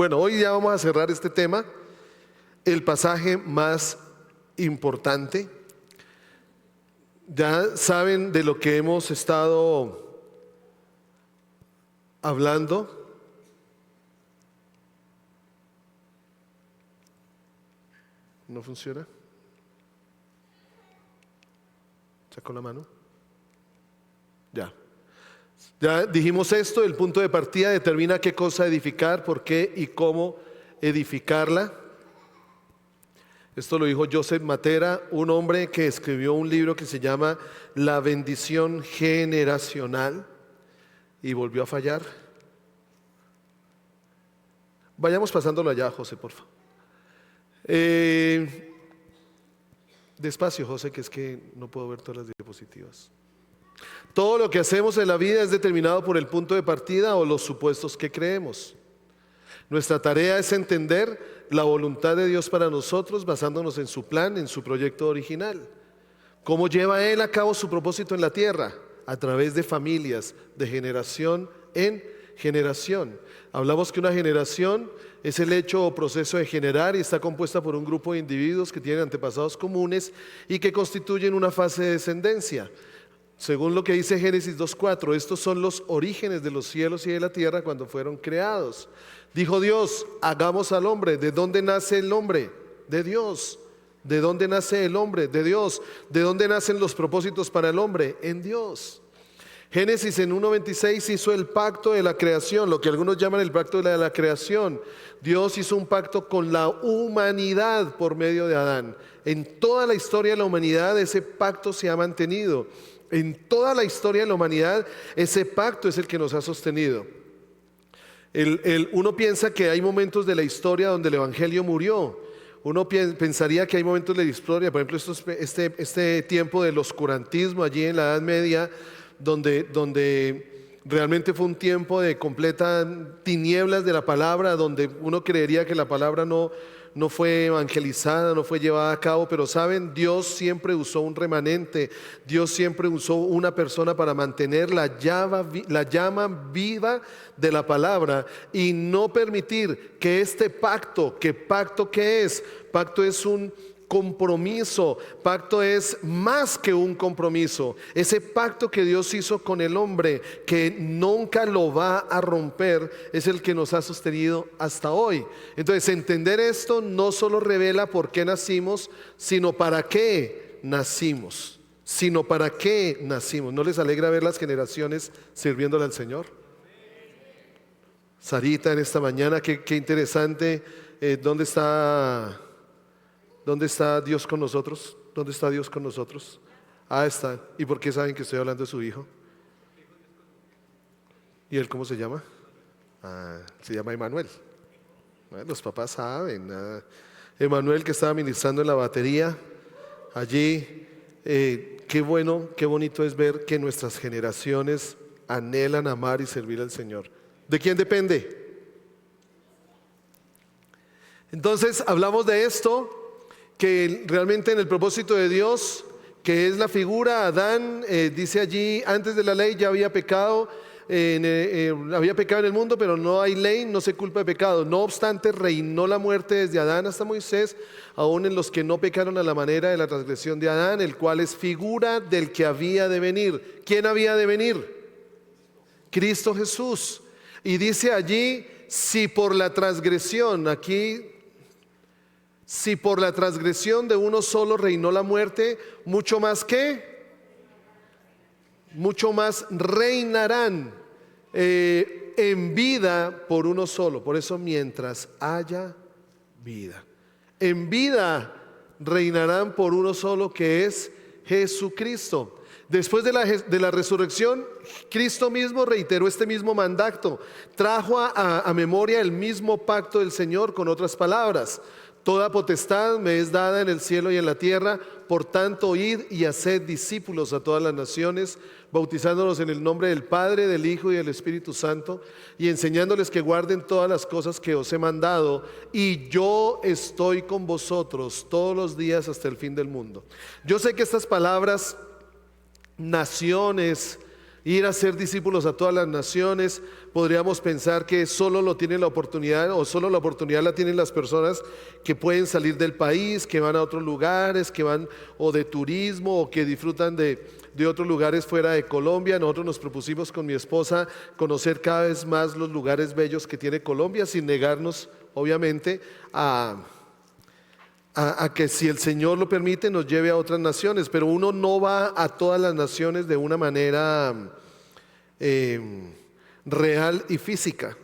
Bueno, hoy ya vamos a cerrar este tema, el pasaje más importante. Ya saben de lo que hemos estado hablando. ¿No funciona? ¿Sacó la mano? Ya dijimos esto, el punto de partida determina qué cosa edificar, por qué y cómo edificarla. Esto lo dijo Joseph Matera, un hombre que escribió un libro que se llama La bendición generacional, y volvió a fallar. Vayamos pasándolo allá, José, por favor. Despacio, José, que es que no puedo ver todas las diapositivas. Todo lo que hacemos en la vida es determinado por el punto de partida o los supuestos que creemos. Nuestra tarea es entender la voluntad de Dios para nosotros basándonos en su plan, en su proyecto original. ¿Cómo lleva Él a cabo su propósito en la tierra? A través de familias, de generación en generación. Hablamos que una generación es el hecho o proceso de generar y está compuesta por un grupo de individuos que tienen antepasados comunes y que constituyen una fase de descendencia. Según lo que dice Génesis 2:4, estos son los orígenes de los cielos y de la tierra cuando fueron creados. Dijo Dios, hagamos al hombre. ¿De dónde nace el hombre? De Dios. ¿De dónde nace el hombre? De Dios. ¿De dónde nacen los propósitos para el hombre? En Dios. Génesis en 1:26 hizo el pacto de la creación, lo que algunos llaman el pacto de la creación. Dios hizo un pacto con la humanidad por medio de Adán. En toda la historia de la humanidad ese pacto se ha mantenido. En toda la historia de la humanidad ese pacto es el que nos ha sostenido. Uno piensa que hay momentos de la historia donde el evangelio murió. Uno pensaría que hay momentos de la historia, por ejemplo este tiempo del oscurantismo allí en la Edad Media, donde realmente fue un tiempo de completa tinieblas de la palabra, donde uno creería que la palabra no fue evangelizada, no fue llevada a cabo, pero saben, Dios siempre usó un remanente, Dios siempre usó una persona para mantener la llama viva de la palabra y no permitir que este pacto, ¿qué es? Pacto es un compromiso, pacto es más que un compromiso, ese pacto que Dios hizo con el hombre, que nunca lo va a romper, es el que nos ha sostenido hasta hoy. Entonces entender esto no solo revela por qué nacimos, sino para qué nacimos, ¿No les alegra ver las generaciones sirviéndole al Señor? Sarita en esta mañana, qué interesante. ¿Dónde está Dios con nosotros? ¿Dónde está Dios con nosotros? Ah, está. ¿Y por qué saben que estoy hablando de su hijo? ¿Y él cómo se llama? Se llama Emanuel. Bueno, los papás saben. Emanuel, que estaba ministrando en la batería allí. Qué bueno, qué bonito es ver que nuestras generaciones anhelan amar y servir al Señor. ¿De quién depende? Entonces hablamos de esto, que realmente en el propósito de Dios, que es la figura, Adán, dice allí, antes de la ley ya había pecado, había pecado en el mundo, pero no hay ley, no se culpa de pecado. No obstante, reinó la muerte desde Adán hasta Moisés, aún en los que no pecaron a la manera de la transgresión de Adán, el cual es figura del que había de venir. ¿Quién había de venir? Cristo Jesús. Y dice allí, si por la transgresión de uno solo reinó la muerte, mucho más reinarán en vida por uno solo. Por eso, mientras haya vida, en vida reinarán por uno solo, que es Jesucristo. Después de la resurrección, Cristo mismo reiteró este mismo mandato, trajo a memoria el mismo pacto del Señor, con otras palabras: toda potestad me es dada en el cielo y en la tierra, por tanto id y haced discípulos a todas las naciones, bautizándolos en el nombre del Padre, del Hijo y del Espíritu Santo, y enseñándoles que guarden todas las cosas que os he mandado, y yo estoy con vosotros todos los días hasta el fin del mundo. Yo sé que estas palabras, naciones, Ir a ser discípulos a todas las naciones, podríamos pensar que solo lo tienen la oportunidad o solo la oportunidad la tienen las personas que pueden salir del país, que van a otros lugares, que van o de turismo o que disfrutan de otros lugares fuera de Colombia. Nosotros nos propusimos con mi esposa conocer cada vez más los lugares bellos que tiene Colombia, sin negarnos obviamente a que si el Señor lo permite nos lleve a otras naciones, pero uno no va a todas las naciones de una manera real y física.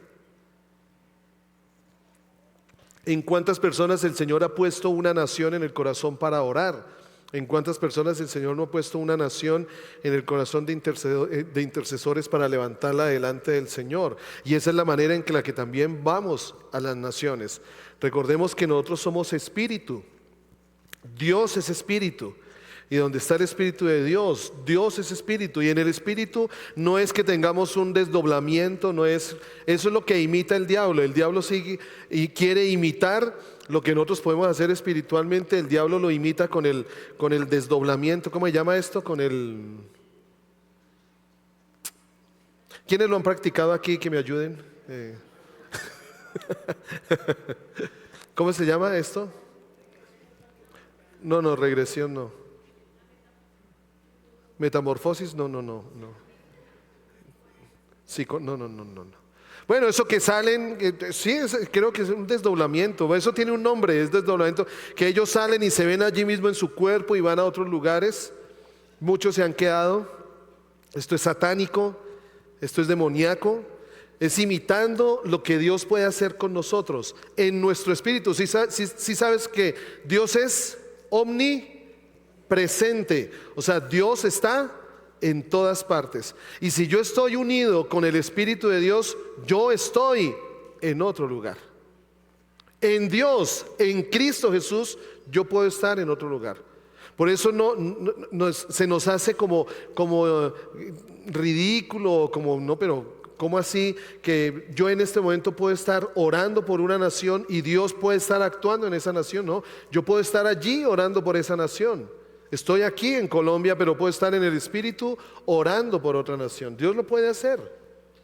¿En cuántas personas el Señor ha puesto una nación en el corazón para orar? ¿En cuántas personas el Señor no ha puesto una nación en el corazón de intercesores para levantarla delante del Señor? Y esa es la manera en la que también vamos a las naciones. Recordemos que nosotros somos espíritu. Dios es espíritu. Y donde está el Espíritu de Dios, Dios es espíritu. Y en el espíritu no es que tengamos un desdoblamiento, eso es lo que imita el diablo. El diablo sigue y quiere imitar lo que nosotros podemos hacer espiritualmente. El diablo lo imita con el desdoblamiento. ¿Cómo se llama esto? ¿Quiénes lo han practicado aquí? Que me ayuden. ¿Cómo se llama esto? No, regresión no. Metamorfosis, no. No. Bueno, eso que salen, sí, creo que es un desdoblamiento. Eso tiene un nombre, es desdoblamiento. Que ellos salen y se ven allí mismo en su cuerpo y van a otros lugares. Muchos se han quedado. Esto es satánico, esto es demoníaco. Es imitando lo que Dios puede hacer con nosotros en nuestro espíritu. Si sabes que Dios es omnipresente, o sea, Dios está en todas partes. Y si yo estoy unido con el Espíritu de Dios, yo estoy en otro lugar. En Dios, en Cristo Jesús, yo puedo estar en otro lugar. Por eso se nos hace como ridículo, pero ¿cómo así que yo en este momento puedo estar orando por una nación y Dios puede estar actuando en esa nación? No, yo puedo estar allí orando por esa nación. Estoy aquí en Colombia, pero puedo estar en el Espíritu orando por otra nación. Dios lo puede hacer.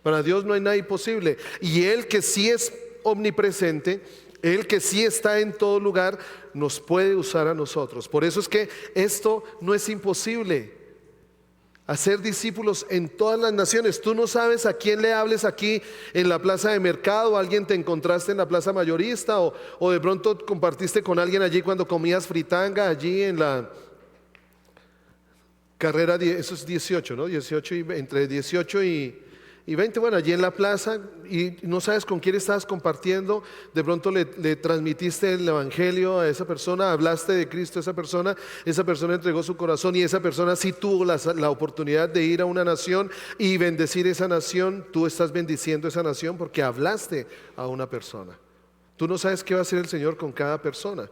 Para Dios no hay nada imposible. Y Él que sí es omnipresente, Él que sí está en todo lugar, nos puede usar a nosotros. Por eso es que esto no es imposible. Hacer discípulos en todas las naciones. Tú no sabes a quién le hables aquí en la plaza de mercado, alguien te encontraste en la plaza mayorista o de pronto compartiste con alguien allí cuando comías fritanga allí en la carrera, eso es 18, ¿no? 18 entre 18 y 20, bueno, allí en la plaza y no sabes con quién estabas compartiendo, de pronto le transmitiste el evangelio a esa persona, hablaste de Cristo a esa persona entregó su corazón y esa persona sí tuvo la oportunidad de ir a una nación y bendecir esa nación. Tú estás bendiciendo esa nación porque hablaste a una persona. Tú no sabes qué va a hacer el Señor con cada persona.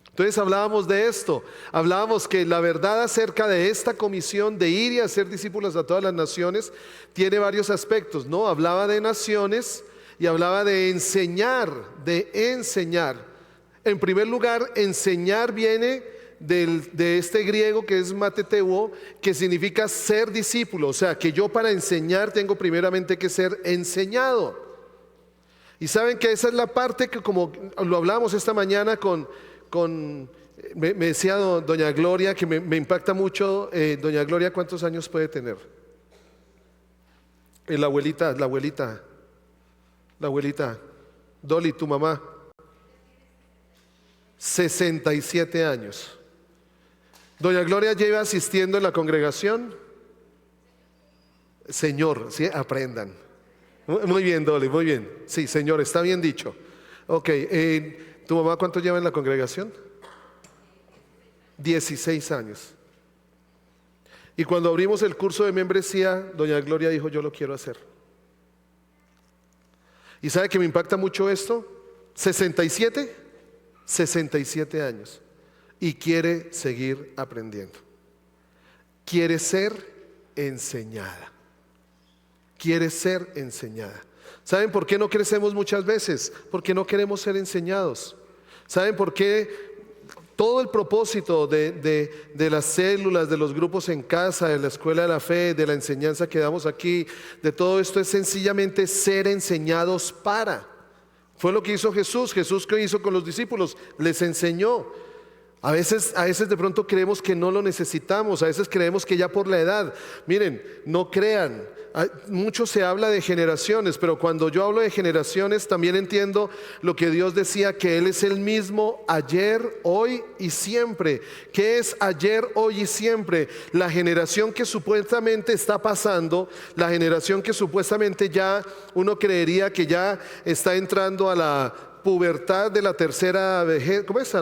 Entonces hablábamos de esto, hablábamos que la verdad acerca de esta comisión de ir y hacer discípulos a todas las naciones tiene varios aspectos, ¿no? Hablaba de naciones y hablaba de enseñar, En primer lugar, enseñar viene de este griego que es mateteuo, que significa ser discípulo, o sea, que yo para enseñar tengo primeramente que ser enseñado. Y saben que esa es la parte que, como lo hablábamos esta mañana me decía doña Gloria, que me impacta mucho. Doña Gloria, ¿cuántos años puede tener? La abuelita, Dolly, tu mamá. 67 años. Doña Gloria lleva asistiendo en la congregación. Señor, ¿sí? Aprendan. Muy bien, Dolly, muy bien. Sí, Señor, está bien dicho. Ok, ¿tu mamá cuánto lleva en la congregación? 16 años. Y cuando abrimos el curso de membresía, doña Gloria dijo, yo lo quiero hacer. ¿Y sabe que me impacta mucho esto? 67 años. Y quiere seguir aprendiendo. Quiere ser enseñada. ¿Saben por qué no crecemos muchas veces? Porque no queremos ser enseñados. ¿Saben por qué Todo el propósito de las células, de los grupos en casa, de la escuela de la fe, de la enseñanza que damos aquí, de todo esto es sencillamente ser enseñados para. Fue lo que hizo Jesús. Jesús, ¿qué hizo con los discípulos? Les enseñó. A veces de pronto creemos que no lo necesitamos, a veces creemos que ya por la edad. Miren, no crean, mucho se habla de generaciones, pero cuando yo hablo de generaciones también entiendo lo que Dios decía, que Él es el mismo ayer, hoy y siempre. ¿Qué es ayer, hoy y siempre? La generación que supuestamente está pasando, la generación que supuestamente ya uno creería que ya está entrando a la pubertad de la tercera vejez. ¿Cómo es?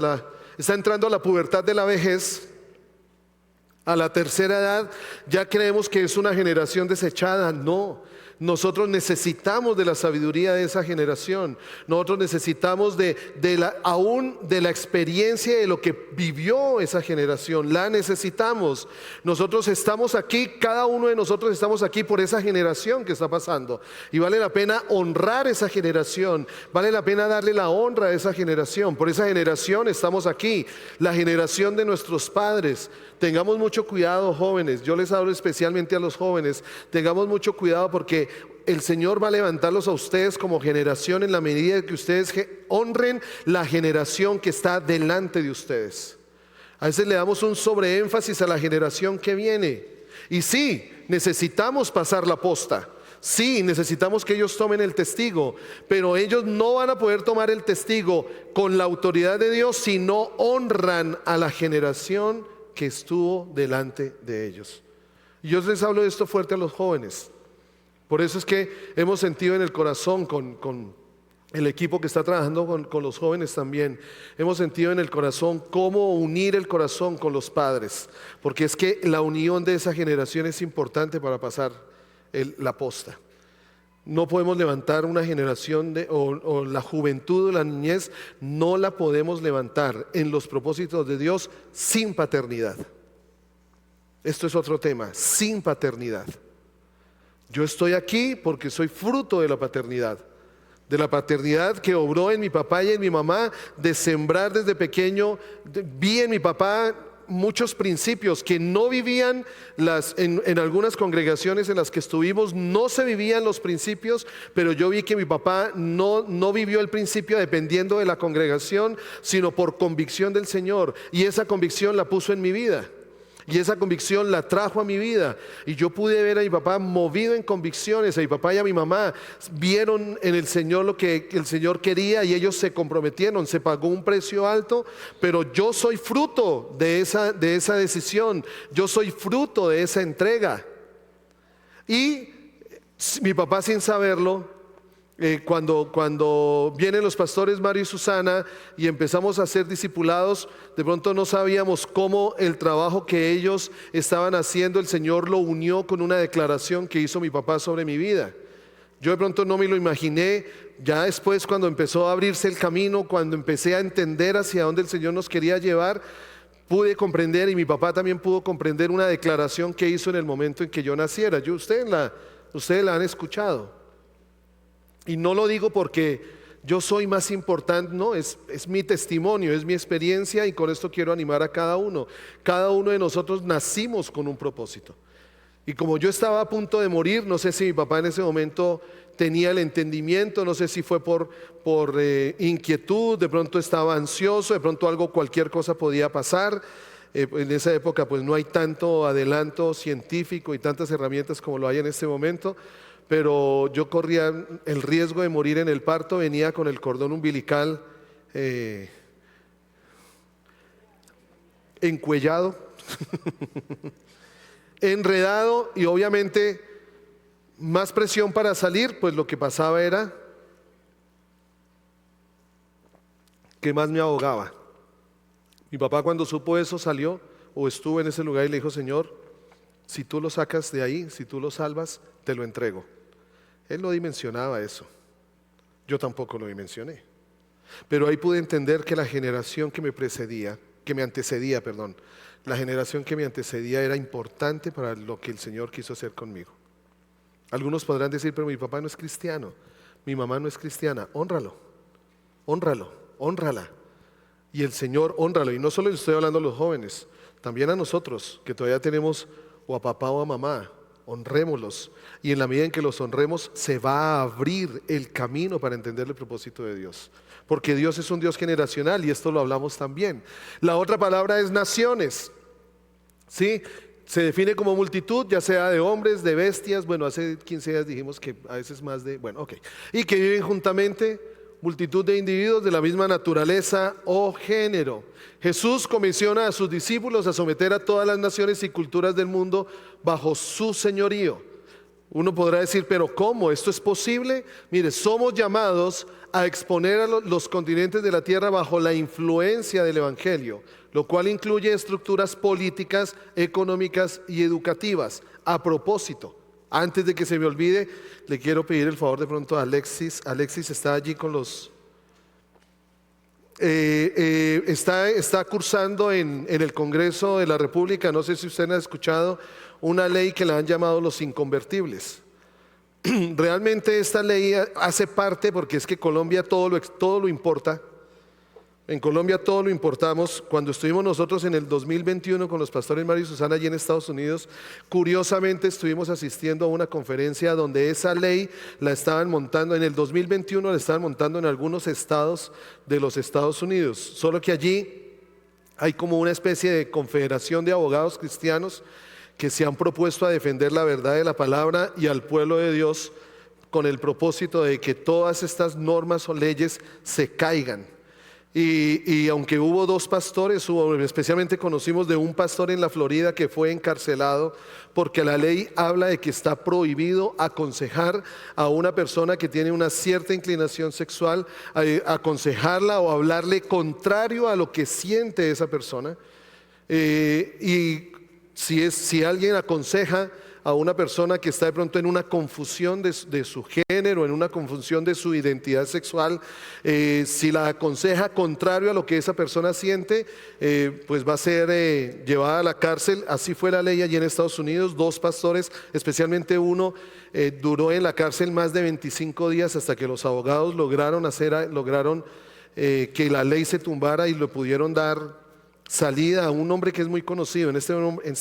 Está entrando a la pubertad de la vejez, a la tercera edad. Ya creemos que es una generación desechada. No, nosotros necesitamos de la sabiduría de esa generación. Nosotros necesitamos aún de la experiencia de lo que vivió esa generación. La necesitamos. Nosotros estamos aquí, cada uno de nosotros estamos aquí por esa generación que está pasando. Y vale la pena honrar esa generación. Vale la pena darle la honra a esa generación. Por esa generación estamos aquí. La generación de nuestros padres. Tengamos mucho cuidado, jóvenes. Yo les hablo especialmente a los jóvenes. Tengamos mucho cuidado porque el Señor va a levantarlos a ustedes como generación en la medida que ustedes honren la generación que está delante de ustedes. A veces le damos un sobreénfasis a la generación que viene. Y sí, necesitamos pasar la posta. Sí, necesitamos que ellos tomen el testigo, pero ellos no van a poder tomar el testigo con la autoridad de Dios si no honran a la generación que estuvo delante de ellos. Y yo les hablo de esto fuerte a los jóvenes. Por eso es que hemos sentido en el corazón con el equipo que está trabajando con los jóvenes también, hemos sentido en el corazón cómo unir el corazón con los padres, porque es que la unión de esa generación es importante para pasar la posta. No podemos levantar una generación o la juventud o la niñez, no la podemos levantar en los propósitos de Dios sin paternidad. Esto es otro tema, sin paternidad. Yo estoy aquí porque soy fruto de la paternidad que obró en mi papá y en mi mamá, de sembrar desde pequeño. Vi en mi papá muchos principios que no vivían en algunas congregaciones en las que estuvimos, no se vivían los principios, pero yo vi que mi papá no vivió el principio dependiendo de la congregación, sino por convicción del Señor, y esa convicción la puso en mi vida. Y esa convicción la trajo a mi vida. Y yo pude ver a mi papá movido en convicciones. A mi papá y a mi mamá vieron en el Señor lo que el Señor quería y ellos se comprometieron. Se pagó un precio alto, pero yo soy fruto de esa decisión. Yo soy fruto de esa entrega. Y mi papá, sin saberlo, cuando vienen los pastores Mario y Susana y empezamos a ser discipulados, de pronto no sabíamos cómo el trabajo que ellos estaban haciendo, el Señor lo unió con una declaración que hizo mi papá sobre mi vida. Yo de pronto no me lo imaginé. Ya después, cuando empezó a abrirse el camino, cuando empecé a entender hacia dónde el Señor nos quería llevar, pude comprender, y mi papá también pudo comprender una declaración que hizo en el momento en que yo naciera. Ustedes la han escuchado. Y no lo digo porque yo soy más importante, no, es mi testimonio, es mi experiencia, y con esto quiero animar a cada uno. Cada uno de nosotros nacimos con un propósito. Y como yo estaba a punto de morir, no sé si mi papá en ese momento tenía el entendimiento, no sé si fue por inquietud, de pronto estaba ansioso, de pronto cualquier cosa podía pasar. En esa época pues no hay tanto adelanto científico y tantas herramientas como lo hay en este momento. Pero yo corría el riesgo de morir en el parto, venía con el cordón umbilical encuellado, enredado, y obviamente más presión para salir. Pues lo que pasaba era que más me ahogaba. Mi papá, cuando supo eso, salió o estuvo en ese lugar y le dijo: Señor, si tú lo sacas de ahí, si tú lo salvas, te lo entrego. Él no dimensionaba eso. Yo tampoco lo dimensioné. Pero ahí pude entender que la generación que me antecedía, la generación que me antecedía era importante para lo que el Señor quiso hacer conmigo. Algunos podrán decir: pero mi papá no es cristiano, mi mamá no es cristiana. Hónralo, hónrala. Y el Señor, hónralo. Y no solo le estoy hablando a los jóvenes, también a nosotros, que todavía tenemos o a papá o a mamá. Honrémoslos. Y en la medida en que los honremos, se va a abrir el camino para entender el propósito de Dios. Porque Dios es un Dios generacional y esto lo hablamos también. La otra palabra es naciones. ¿Sí? Se define como multitud, ya sea de hombres, de bestias. Bueno, hace 15 días dijimos que a veces más de... Bueno, ok. Y que viven juntamente, multitud de individuos de la misma naturaleza o género. Jesús comisiona a sus discípulos a someter a todas las naciones y culturas del mundo bajo su señorío. Uno podrá decir, pero ¿cómo? ¿Esto es posible? Mire, somos llamados a exponer a los continentes de la tierra bajo la influencia del Evangelio, lo cual incluye estructuras políticas, económicas y educativas. A propósito, antes de que se me olvide, le quiero pedir el favor de pronto a Alexis. Alexis está allí con los... está cursando en el Congreso de la República, no sé si usted ha escuchado, una ley que la han llamado los inconvertibles. Realmente esta ley hace parte, porque es que Colombia todo lo importa. En Colombia todo lo importamos. Cuando estuvimos nosotros en el 2021 con los pastores Mario y Susana allí en Estados Unidos, curiosamente estuvimos asistiendo a una conferencia donde esa ley la estaban montando, en el 2021 la estaban montando en algunos estados de los Estados Unidos. Solo que allí hay como una especie de confederación de abogados cristianos que se han propuesto a defender la verdad de la palabra y al pueblo de Dios con el propósito de que todas estas normas o leyes se caigan. Y aunque hubo dos pastores, especialmente conocimos de un pastor en la Florida que fue encarcelado porque la ley habla de que está prohibido aconsejar a una persona que tiene una cierta inclinación sexual, aconsejarla o hablarle contrario a lo que siente esa persona. Y si alguien aconseja a una persona que está de pronto en una confusión de su género, en una confusión de su identidad sexual, si la aconseja contrario a lo que esa persona siente, pues va a ser llevada a la cárcel. Así fue la ley allí en Estados Unidos. Dos pastores, especialmente uno, duró en la cárcel más de 25 días hasta que los abogados lograron que la ley se tumbara y le pudieron dar salida a un hombre que es muy conocido. En este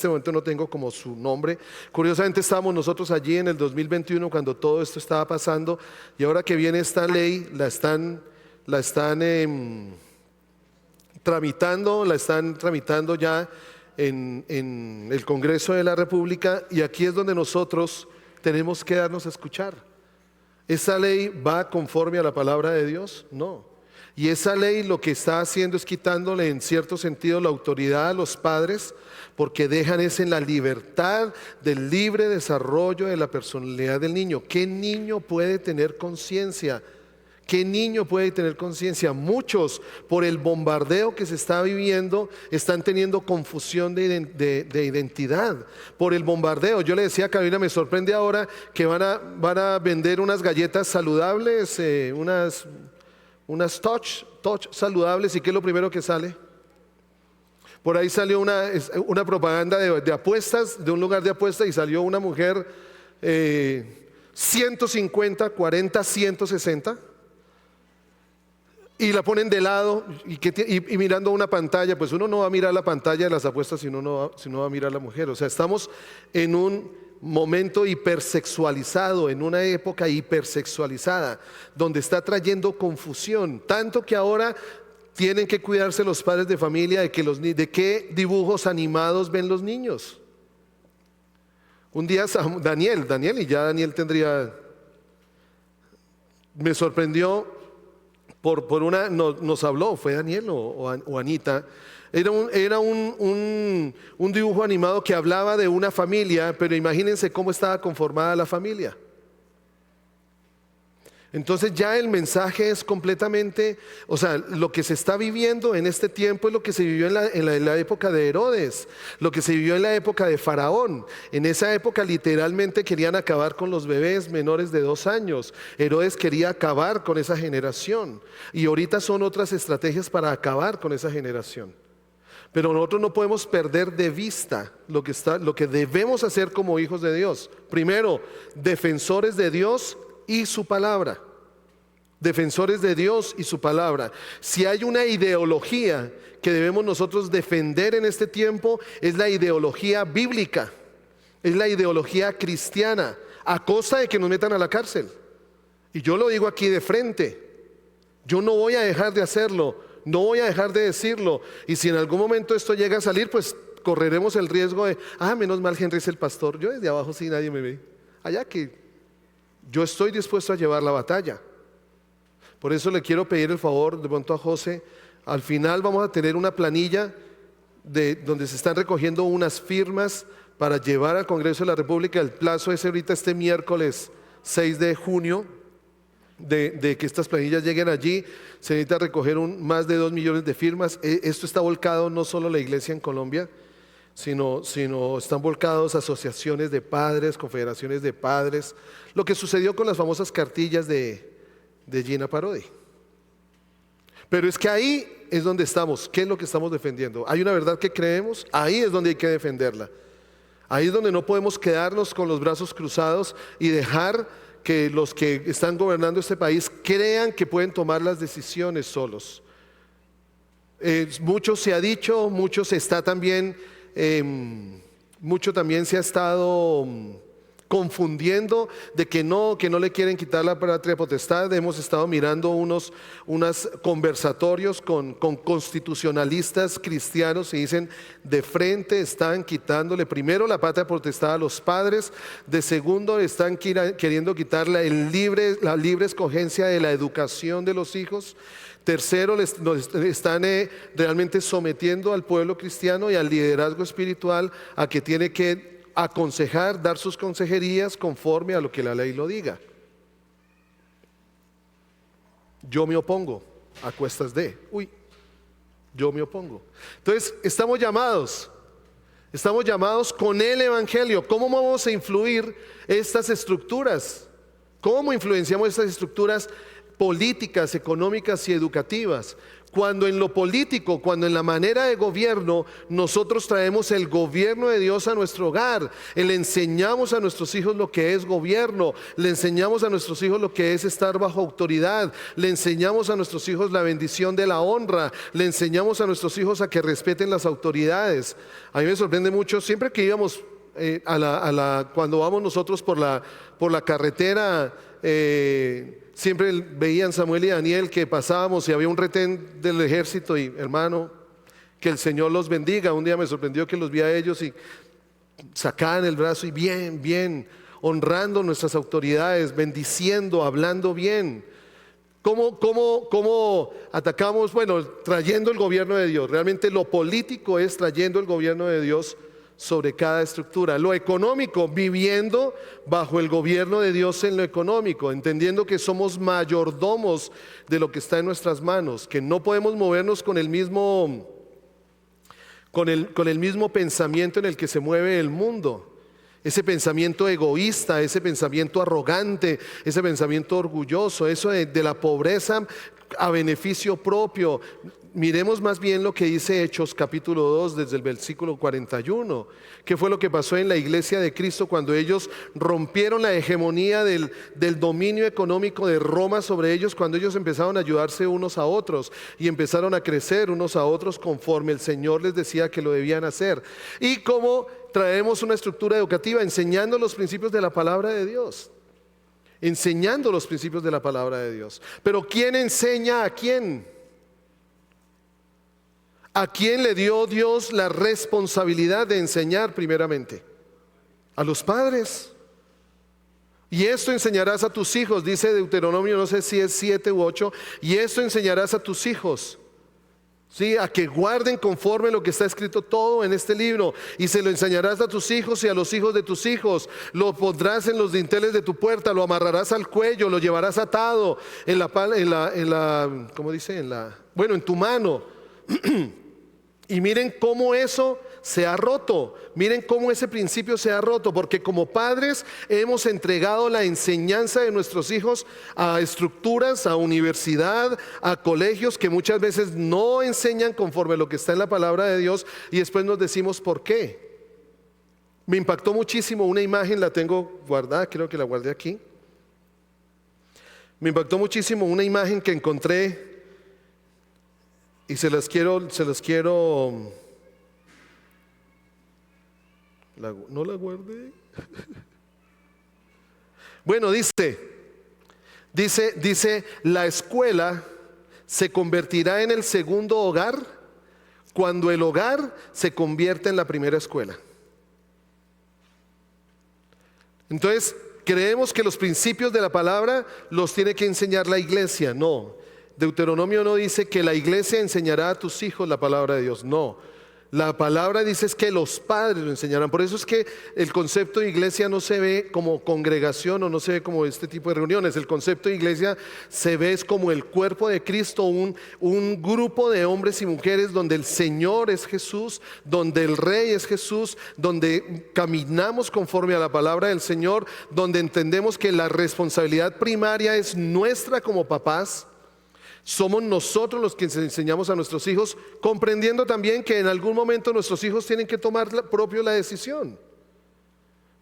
momento no tengo como su nombre. Curiosamente estábamos nosotros allí en el 2021 cuando todo esto estaba pasando, y ahora que viene esta ley la están tramitando ya en el Congreso de la República, y aquí es donde nosotros tenemos que darnos a escuchar. ¿Esa ley va conforme a la palabra de Dios? No. Y esa ley lo que está haciendo es quitándole en cierto sentido la autoridad a los padres, porque dejan es en la libertad del libre desarrollo de la personalidad del niño. ¿Qué niño puede tener conciencia? ¿Qué niño puede tener conciencia? Muchos, por el bombardeo que se está viviendo, están teniendo confusión de identidad. Por el bombardeo. Yo le decía a Carolina, me sorprende ahora que van a vender unas galletas saludables, unas touch saludables. ¿Y qué es lo primero que sale? Por ahí salió una propaganda de apuestas, de un lugar de apuestas, y salió una mujer 150, 40, 160, y la ponen de lado y mirando una pantalla. Pues uno no va a mirar la pantalla de las apuestas si no va a mirar a la mujer. O sea, estamos en un momento hipersexualizado, en una época hipersexualizada, donde está trayendo confusión, tanto que ahora tienen que cuidarse los padres de familia de qué dibujos animados ven los niños. Un día Daniel tendría, me sorprendió nos habló, fue Daniel o Anita. Era un dibujo animado que hablaba de una familia, pero imagínense cómo estaba conformada la familia. Entonces ya el mensaje es completamente, o sea, lo que se está viviendo en este tiempo es lo que se vivió en la época de Herodes, lo que se vivió en la época de Faraón. En esa época literalmente querían acabar con los bebés menores de 2 años. Herodes quería acabar con esa generación, y ahorita son otras estrategias para acabar con esa generación. Pero nosotros no podemos perder de vista lo que debemos hacer como hijos de Dios. Primero, defensores de Dios y su palabra. defensores de Dios y su palabra. Si hay una ideología que debemos nosotros defender en este tiempo, es la ideología bíblica, es la ideología cristiana, a costa de que nos metan a la cárcel. Y yo lo digo aquí de frente, yo no voy a dejar de hacerlo, no voy a dejar de decirlo. Y si en algún momento esto llega a salir, pues correremos el riesgo de, menos mal Henry es el pastor, yo desde abajo sí nadie me ve. Allá que yo estoy dispuesto a llevar la batalla. Por eso le quiero pedir el favor de pronto a José. Al final vamos a tener una planilla donde se están recogiendo unas firmas para llevar al Congreso de la República. El plazo es ahorita este miércoles 6 de junio de que estas planillas lleguen allí. Se necesita recoger más de 2 millones de firmas. Esto está volcado no solo la iglesia en Colombia, sino están volcados asociaciones de padres, confederaciones de padres. Lo que sucedió con las famosas cartillas de Gina Parodi. Pero es que ahí es donde estamos. ¿Qué es lo que estamos defendiendo? Hay una verdad que creemos, ahí es donde hay que defenderla. Ahí es donde no podemos quedarnos con los brazos cruzados y dejar que los que están gobernando este país crean que pueden tomar las decisiones solos. Mucho se ha dicho, mucho también se ha estado confundiendo de que no le quieren quitar la patria potestad. Hemos estado mirando unos conversatorios con constitucionalistas cristianos y dicen de frente están quitándole primero la patria potestad a los padres, de segundo están queriendo quitar la libre escogencia de la educación de los hijos. Tercero, nos están realmente sometiendo al pueblo cristiano y al liderazgo espiritual a que tiene que aconsejar, dar sus consejerías conforme a lo que la ley lo diga. Yo me opongo a cuestas de. Yo me opongo. Entonces, estamos llamados con el Evangelio. ¿Cómo vamos a influir estas estructuras? ¿Cómo influenciamos estas estructuras políticas, económicas y educativas? Cuando en lo político, cuando en la manera de gobierno, nosotros traemos el gobierno de Dios a nuestro hogar, le enseñamos a nuestros hijos lo que es gobierno, le enseñamos a nuestros hijos lo que es estar bajo autoridad, le enseñamos a nuestros hijos la bendición de la honra, le enseñamos a nuestros hijos a que respeten las autoridades. A mí me sorprende mucho, siempre que íbamos cuando vamos nosotros por la carretera, siempre veían Samuel y Daniel que pasábamos y había un retén del ejército y hermano, que el Señor los bendiga. Un día me sorprendió que los vi a ellos y sacaban el brazo y bien, honrando nuestras autoridades, bendiciendo, hablando bien. ¿Cómo atacamos? Bueno, trayendo el gobierno de Dios. Realmente lo político es trayendo el gobierno de Dios sobre cada estructura. Lo económico, viviendo bajo el gobierno de Dios en lo económico, entendiendo que somos mayordomos de lo que está en nuestras manos, que no podemos movernos con el mismo pensamiento en el que se mueve el mundo. Ese pensamiento egoísta, ese pensamiento arrogante, ese pensamiento orgulloso, eso de la pobreza a beneficio propio. Miremos más bien lo que dice Hechos capítulo 2 desde el versículo 41. ¿Qué fue lo que pasó en la iglesia de Cristo cuando ellos rompieron la hegemonía del dominio económico de Roma sobre ellos? Cuando ellos empezaron a ayudarse unos a otros y empezaron a crecer unos a otros conforme el Señor les decía que lo debían hacer. Y cómo traemos una estructura educativa enseñando los principios de la palabra de Dios. Enseñando los principios de la palabra de Dios. Pero ¿quién enseña a quién? ¿A quién le dio Dios la responsabilidad de enseñar primeramente? A los padres. Y esto enseñarás a tus hijos, dice Deuteronomio, no sé si es 7 u 8, y esto enseñarás a tus hijos, ¿sí? A que guarden conforme lo que está escrito todo en este libro, y se lo enseñarás a tus hijos y a los hijos de tus hijos, lo pondrás en los dinteles de tu puerta, lo amarrarás al cuello, lo llevarás atado en tu mano. Y miren cómo eso se ha roto, miren cómo ese principio se ha roto, porque como padres hemos entregado la enseñanza de nuestros hijos a estructuras, a universidad, a colegios que muchas veces no enseñan conforme a lo que está en la palabra de Dios, y después nos decimos ¿por qué? Me impactó muchísimo una imagen, la tengo guardada, creo que la guardé aquí. Me impactó muchísimo una imagen que encontré y se las quiero, no la guardé. Bueno, dice, la escuela se convertirá en el segundo hogar cuando el hogar se convierte en la primera escuela. Entonces, creemos que los principios de la palabra los tiene que enseñar la iglesia. No, Deuteronomio no dice que la iglesia enseñará a tus hijos la palabra de Dios. No, la palabra dice es que los padres lo enseñarán. Por eso es que el concepto de iglesia no se ve como congregación o no se ve como este tipo de reuniones. El concepto de iglesia se ve es como el cuerpo de Cristo, un grupo de hombres y mujeres donde el Señor es Jesús, donde el Rey es Jesús, donde caminamos conforme a la palabra del Señor, donde entendemos que la responsabilidad primaria es nuestra como papás. Somos nosotros los que enseñamos a nuestros hijos, comprendiendo también que en algún momento nuestros hijos tienen que tomar la decisión.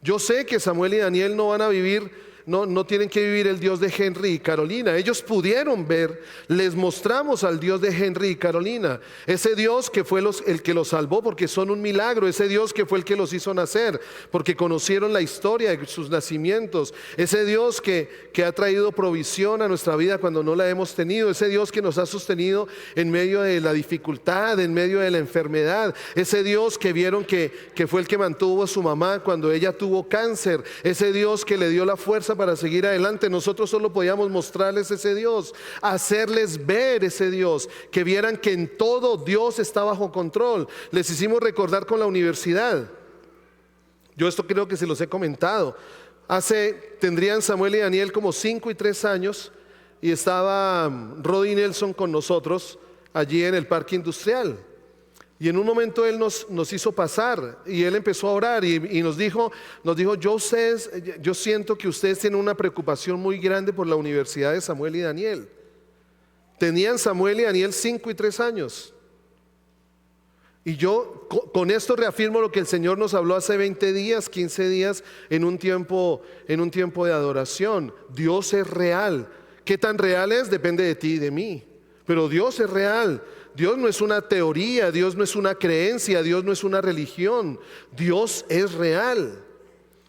Yo sé que Samuel y Daniel no van a vivir, no tienen que vivir el Dios de Henry y Carolina. Ellos pudieron ver, les mostramos al Dios de Henry y Carolina, ese Dios que fue el que los salvó porque son un milagro, ese Dios que fue el que los hizo nacer porque conocieron la historia de sus nacimientos, ese Dios que ha traído provisión a nuestra vida cuando no la hemos tenido, ese Dios que nos ha sostenido en medio de la dificultad, en medio de la enfermedad, ese Dios que vieron que fue el que mantuvo a su mamá cuando ella tuvo cáncer, ese Dios que le dio la fuerza para seguir adelante. Nosotros solo podíamos mostrarles ese Dios, hacerles ver ese Dios, que vieran que en todo Dios está bajo control. Les hicimos recordar con la universidad. Yo esto creo que se los he comentado. Tendrían Samuel y Daniel como 5 y 3 años y estaba Roddy Nelson con nosotros allí en el parque industrial. Y en un momento él nos hizo pasar y él empezó a orar y nos dijo, yo siento que ustedes tienen una preocupación muy grande por la universidad de Samuel y Daniel. Tenían Samuel y Daniel 5 y 3 años. Y yo con esto reafirmo lo que el Señor nos habló hace 20 días, 15 días, en un tiempo de adoración. Dios es real. ¿Qué tan real es? Depende de ti y de mí. Pero Dios es real. Dios no es una teoría, Dios no es una creencia, Dios no es una religión, Dios es real.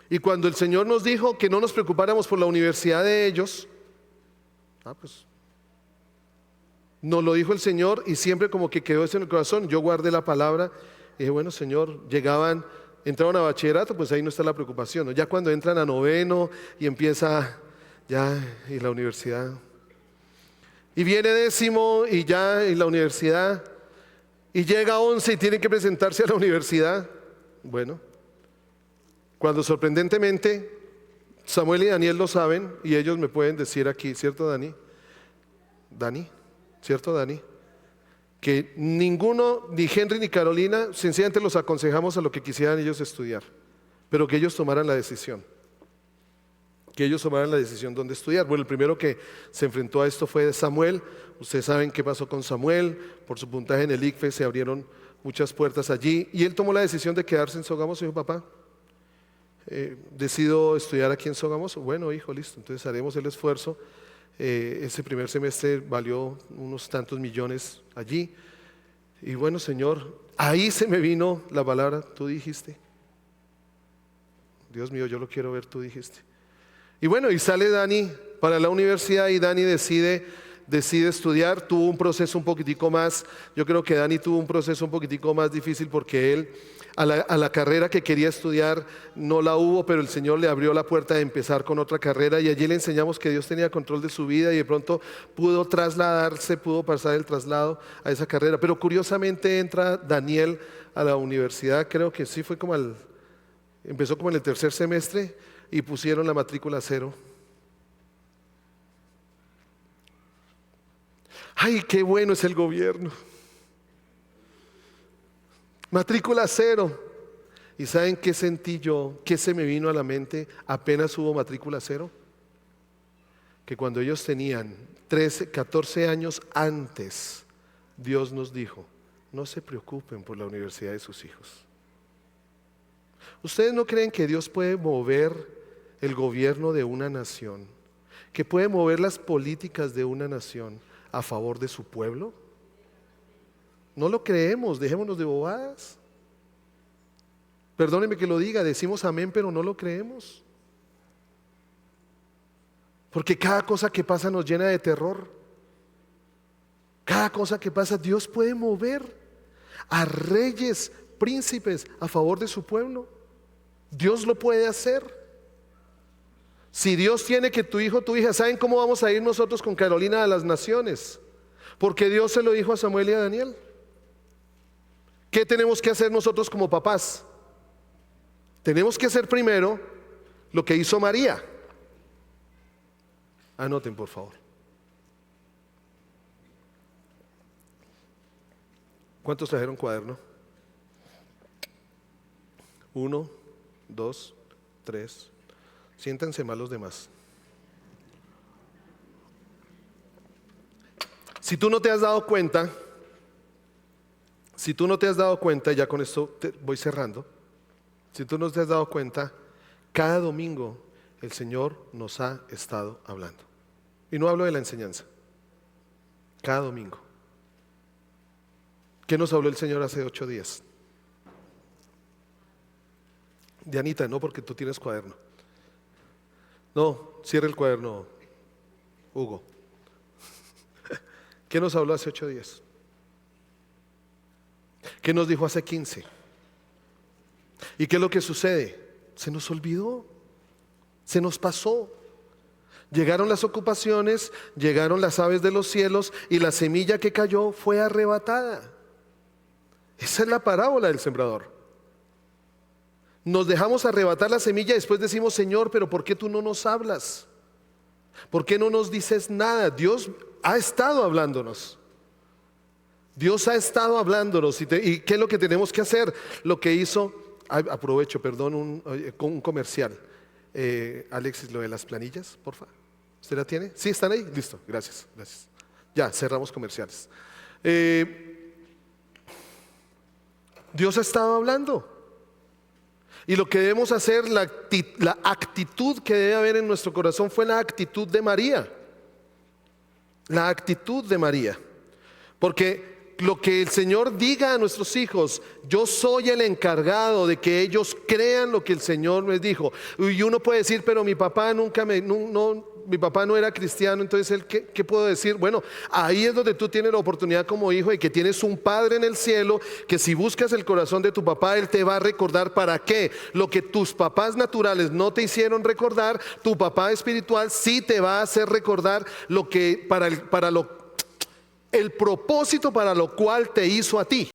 Y cuando el Señor nos dijo que no nos preocupáramos por la universidad de ellos, pues nos lo dijo el Señor y siempre como que quedó eso en el corazón. Yo guardé la palabra y dije, bueno Señor, entraron a bachillerato, pues ahí no está la preocupación, ¿no? Ya cuando entran a noveno y empieza y la universidad. Y viene 10º y en la universidad. Y llega 11 y tiene que presentarse a la universidad. Bueno, cuando sorprendentemente Samuel y Daniel lo saben y ellos me pueden decir aquí, ¿cierto Dani? ¿Cierto Dani? Que ninguno, ni Henry ni Carolina, sencillamente los aconsejamos a lo que quisieran ellos estudiar, pero que ellos tomaran la decisión. Dónde estudiar. Bueno, el primero que se enfrentó a esto fue Samuel. Ustedes saben qué pasó con Samuel. Por su puntaje en el ICFES se abrieron muchas puertas allí. Y él tomó la decisión de quedarse en Sogamoso. Dijo, papá, decido estudiar aquí en Sogamoso. Bueno, hijo, listo. Entonces haremos el esfuerzo. Ese primer semestre valió unos tantos millones allí. Y bueno, Señor, ahí se me vino la palabra. Tú dijiste. Dios mío, yo lo quiero ver, tú dijiste. Y bueno, y sale Dani para la universidad y Dani decide estudiar. Tuvo un proceso un poquitico más, yo creo que Dani tuvo un proceso un poquitico más difícil porque él a la carrera que quería estudiar no la hubo, pero el Señor le abrió la puerta de empezar con otra carrera y allí le enseñamos que Dios tenía control de su vida y de pronto pudo pasar el traslado a esa carrera. Pero curiosamente entra Daniel a la universidad, creo que sí fue empezó como en el 3er semestre y pusieron la matrícula 0. Ay, qué bueno es el gobierno. Matrícula 0. ¿Y saben qué sentí yo? ¿Qué se me vino a la mente apenas hubo matrícula 0? Que cuando ellos tenían 13, 14 años antes, Dios nos dijo, no se preocupen por la universidad de sus hijos. ¿Ustedes no creen que Dios puede mover el gobierno de una nación? que puede mover las políticas de una nación a favor de su pueblo? No lo creemos, dejémonos de bobadas. Perdónenme que lo diga, decimos amén, pero no lo creemos. Porque cada cosa que pasa nos llena de terror. Cada cosa que pasa, Dios puede mover a reyes, príncipes a favor de su pueblo. Dios lo puede hacer. Si Dios tiene que tu hijo, tu hija, ¿saben cómo vamos a ir nosotros con Carolina a las naciones? Porque Dios se lo dijo a Samuel y a Daniel. ¿Qué tenemos que hacer nosotros como papás? Tenemos que hacer primero lo que hizo María. Anoten, por favor. ¿Cuántos trajeron cuaderno? 1, 2, 3. Siéntanse mal los demás. Si tú no te has dado cuenta, ya con esto voy cerrando. Si tú no te has dado cuenta, cada domingo el Señor nos ha estado hablando. Y no hablo de la enseñanza. Cada domingo. ¿Qué nos habló el Señor hace 8 días? Dianita, no, porque tú tienes cuaderno. No, cierra el cuaderno, Hugo. ¿Qué nos habló hace 8 días? ¿Qué nos dijo hace 15? ¿Y qué es lo que sucede? Se nos olvidó, se nos pasó. Llegaron las ocupaciones, llegaron las aves de los cielos y la semilla que cayó fue arrebatada. Esa es la parábola del sembrador. Nos dejamos arrebatar la semilla y después decimos, Señor, pero ¿por qué tú no nos hablas? ¿Por qué no nos dices nada? Dios ha estado hablándonos. Dios ha estado hablándonos. ¿Y qué es lo que tenemos que hacer? Lo que hizo, aprovecho, perdón, un comercial. Alexis, lo de las planillas, porfa. ¿Usted la tiene? ¿Sí están ahí? Listo, gracias, gracias. Ya, cerramos comerciales. Dios ha estado hablando. Y lo que debemos hacer, la actitud que debe haber en nuestro corazón fue la actitud de María. La actitud de María. Porque lo que el Señor diga a nuestros hijos, yo soy el encargado de que ellos crean lo que el Señor les dijo. Y uno puede decir, pero mi papá mi papá no era cristiano, entonces ¿qué puedo decir? Bueno, ahí es donde tú tienes la oportunidad como hijo de que tienes un Padre en el cielo, que si buscas el corazón de tu papá, Él te va a recordar para qué. Lo que tus papás naturales no te hicieron recordar, tu papá espiritual sí te va a hacer recordar lo que el propósito para lo cual te hizo a ti.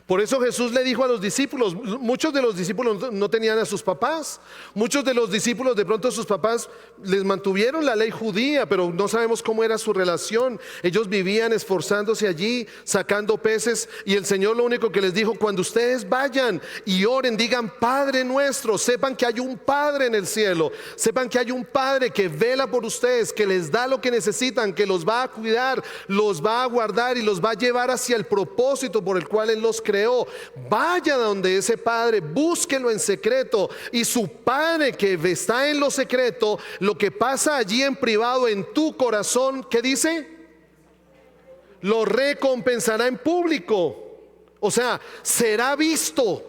Por eso Jesús le dijo a los discípulos, muchos de los discípulos no tenían a sus papás, muchos de los discípulos de pronto sus papás les mantuvieron la ley judía, pero no sabemos cómo era su relación. Ellos vivían esforzándose allí, sacando peces, y el Señor lo único que les dijo, cuando ustedes vayan y oren, digan Padre nuestro, sepan que hay un Padre en el cielo, sepan que hay un Padre que vela por ustedes, que les da lo que necesitan, que los va a cuidar, los va a guardar y los va a llevar hacia el propósito por el cual Él los creó. Vaya donde ese Padre, búsquelo en secreto, y su Padre que está en lo secreto, lo que pasa allí en privado en tu corazón, ¿qué dice? Lo recompensará en público. O sea, será visto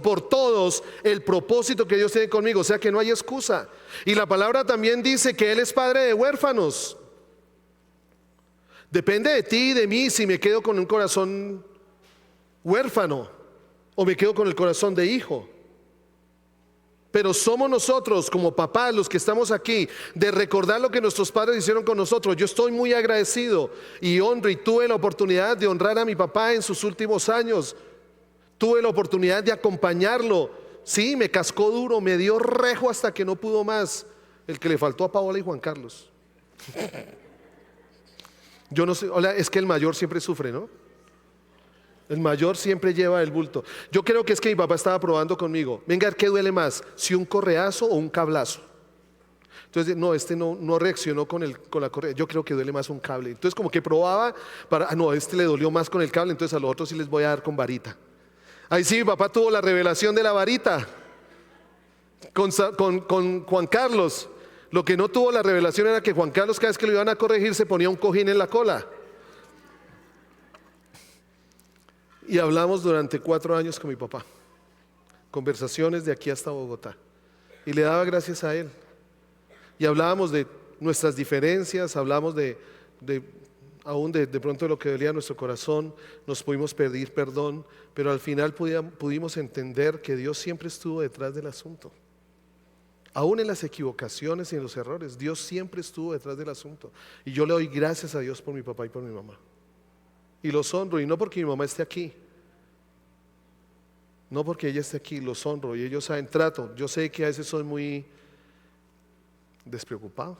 por todos el propósito que Dios tiene conmigo. O sea que no hay excusa. Y la palabra también dice que Él es padre de huérfanos. Depende de ti y de mí si me quedo con un corazón huérfano o me quedo con el corazón de hijo. Pero somos nosotros como papás los que estamos aquí de recordar lo que nuestros padres hicieron con nosotros. Yo estoy muy agradecido y honro, y tuve la oportunidad de honrar a mi papá en sus últimos años. Tuve la oportunidad de acompañarlo. Sí, me cascó duro, me dio rejo hasta que no pudo más. El que le faltó a Paola y Juan Carlos. Yo no sé, es que el mayor siempre sufre, ¿no? El mayor siempre lleva el bulto. Yo creo que es que mi papá estaba probando conmigo. Venga, ¿qué duele más? ¿Si un correazo o un cablazo? Entonces, no, no reaccionó con la correa. Yo creo que duele más un cable. Entonces, como que probaba no, le dolió más con el cable, entonces a los otros sí les voy a dar con varita. Ahí sí, mi papá tuvo la revelación de la varita. Con Juan Carlos, lo que no tuvo la revelación era que Juan Carlos, cada vez que lo iban a corregir, se ponía un cojín en la cola. Y hablamos durante 4 años con mi papá, conversaciones de aquí hasta Bogotá, y le daba gracias a él. Y hablábamos de nuestras diferencias, hablamos aún de pronto de lo que dolía nuestro corazón, nos pudimos pedir perdón, pero al final pudimos entender que Dios siempre estuvo detrás del asunto. Aún en las equivocaciones y en los errores, Dios siempre estuvo detrás del asunto. Y yo le doy gracias a Dios por mi papá y por mi mamá. Y los honro, y no porque mi mamá esté aquí, no porque ella esté aquí, los honro, y ellos saben, trato. Yo sé que a veces soy muy despreocupado,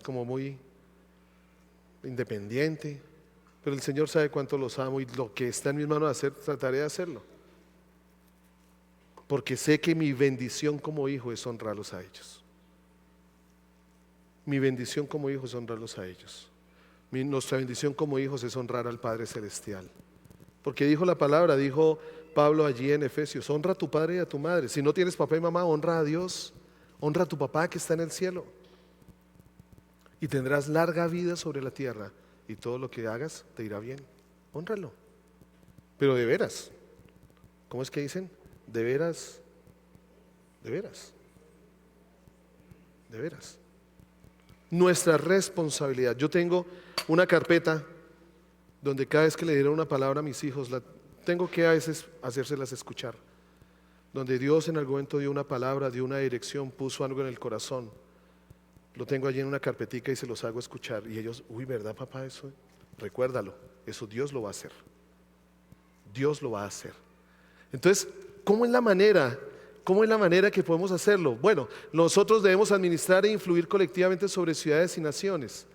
como muy independiente, pero el Señor sabe cuánto los amo, y lo que está en mis manos de hacer, trataré de hacerlo, porque sé que mi bendición como hijo es honrarlos a ellos. Mi bendición como hijo es honrarlos a ellos. Nuestra bendición como hijos es honrar al Padre Celestial, porque dijo la palabra, dijo Pablo allí en Efesios: honra a tu padre y a tu madre. Si no tienes papá y mamá, honra a Dios, honra a tu papá que está en el cielo, y tendrás larga vida sobre la tierra, y todo lo que hagas te irá bien. Hónralo, pero de veras. ¿Cómo es que dicen? De veras, de veras, de veras. Nuestra responsabilidad. Yo tengo una carpeta donde cada vez que le dieron una palabra a mis hijos, tengo que a veces hacérselas escuchar. Donde Dios en algún momento dio una palabra, dio una dirección, puso algo en el corazón. Lo tengo allí en una carpetica y se los hago escuchar. Y ellos, uy, ¿verdad, papá? Eso, recuérdalo, eso Dios lo va a hacer. Dios lo va a hacer. Entonces, ¿cómo es la manera? ¿Cómo es la manera que podemos hacerlo? Bueno, nosotros debemos administrar e influir colectivamente sobre ciudades y naciones.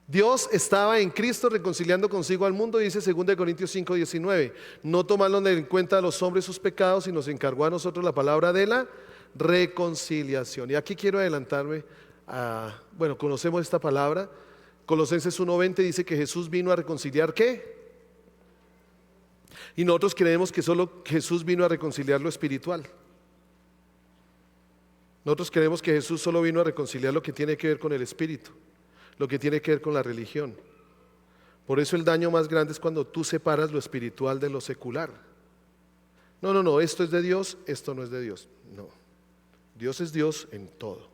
Dios estaba en Cristo reconciliando consigo al mundo, dice 2 Corintios 5:19. No tomando en cuenta a los hombres sus pecados, y nos encargó a nosotros la palabra de la reconciliación. Y aquí quiero adelantarme bueno, conocemos esta palabra. Colosenses 1:20 dice que Jesús vino a reconciliar ¿qué? Y nosotros creemos que solo Jesús vino a reconciliar lo espiritual. Nosotros creemos que Jesús solo vino a reconciliar lo que tiene que ver con el espíritu, lo que tiene que ver con la religión. Por eso el daño más grande es cuando tú separas lo espiritual de lo secular. No, esto es de Dios, esto no es de Dios. No, Dios es Dios en todo.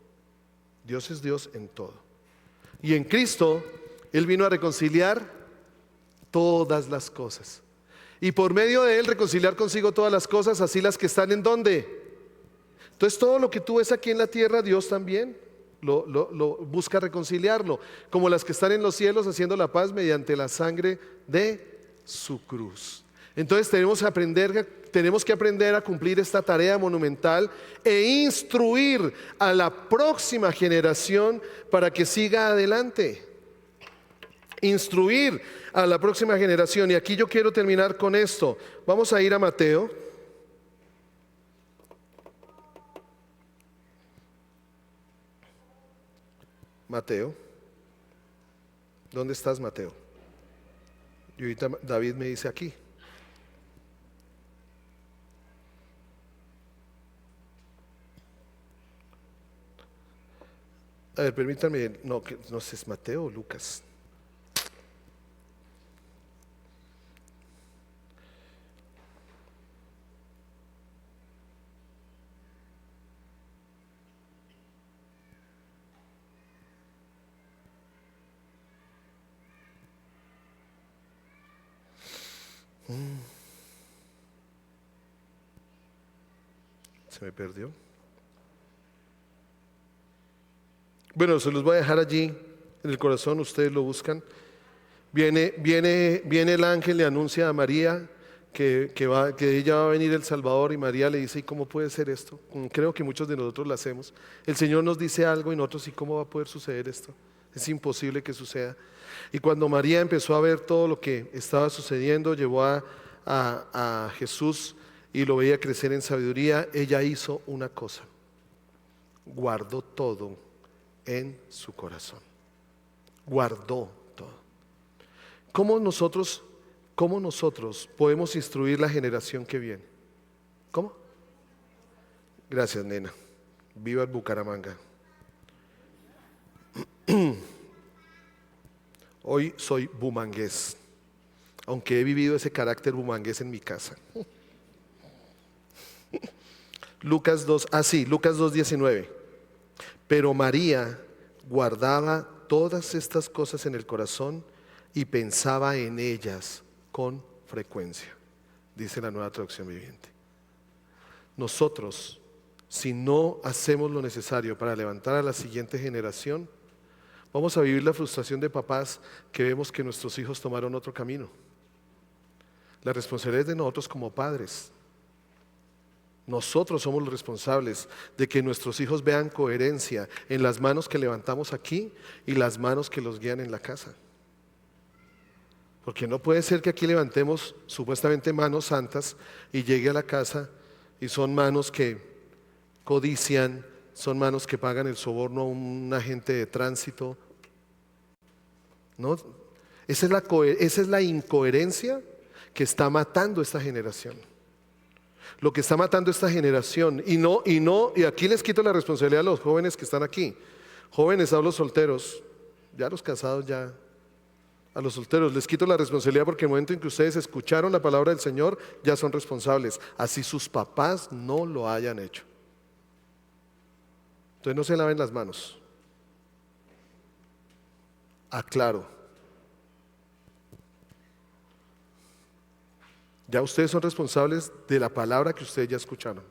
Dios es Dios en todo. Y en Cristo, Él vino a reconciliar todas las cosas. Y por medio de Él reconciliar consigo todas las cosas, así las que están en ¿dónde? Entonces todo lo que tú ves aquí en la tierra, Dios también lo busca reconciliarlo, como las que están en los cielos, haciendo la paz mediante la sangre de su cruz. Entonces tenemos que aprender a cumplir esta tarea monumental e instruir a la próxima generación para que siga adelante. Instruir a la próxima generación. Y aquí yo quiero terminar con esto. Vamos a ir a Mateo. Mateo. ¿Dónde estás, Mateo? Y ahorita David me dice aquí. A ver, permítanme, no sé, ¿es Mateo o Lucas? Se me perdió. Bueno, se los voy a dejar allí en el corazón, ustedes lo buscan. Viene el ángel, le anuncia a María que ella va a venir el Salvador, y María le dice: ¿y cómo puede ser esto? Creo que muchos de nosotros lo hacemos. El Señor nos dice algo y nosotros: ¿y cómo va a poder suceder esto? Es imposible que suceda. Y cuando María empezó a ver todo lo que estaba sucediendo, llevó a Jesús y lo veía crecer en sabiduría. Ella hizo una cosa: guardó todo en su corazón. Guardó todo. ¿Cómo nosotros podemos instruir la generación que viene? ¿Cómo? Gracias, nena. Viva el Bucaramanga. Hoy soy bumangués, aunque he vivido ese carácter bumangués en mi casa. Lucas 2:19. Pero María guardaba todas estas cosas en el corazón y pensaba en ellas con frecuencia, dice la Nueva Traducción Viviente. Nosotros, si no hacemos lo necesario para levantar a la siguiente generación, vamos a vivir la frustración de papás que vemos que nuestros hijos tomaron otro camino. La responsabilidad es de nosotros como padres. Nosotros somos los responsables de que nuestros hijos vean coherencia en las manos que levantamos aquí y las manos que los guían en la casa. Porque no puede ser que aquí levantemos supuestamente manos santas y llegue a la casa y son manos que codician, son manos que pagan el soborno a un agente de tránsito. ¿No? Esa es la incoherencia que está matando esta generación. Lo que está matando esta generación. Y aquí les quito la responsabilidad a los jóvenes que están aquí. Jóvenes, hablo solteros, ya los casados ya. A los solteros les quito la responsabilidad porque en el momento en que ustedes escucharon la palabra del Señor, ya son responsables. Así sus papás no lo hayan hecho. Entonces no se laven las manos. Aclaro. Ya ustedes son responsables de la palabra que ustedes ya escucharon.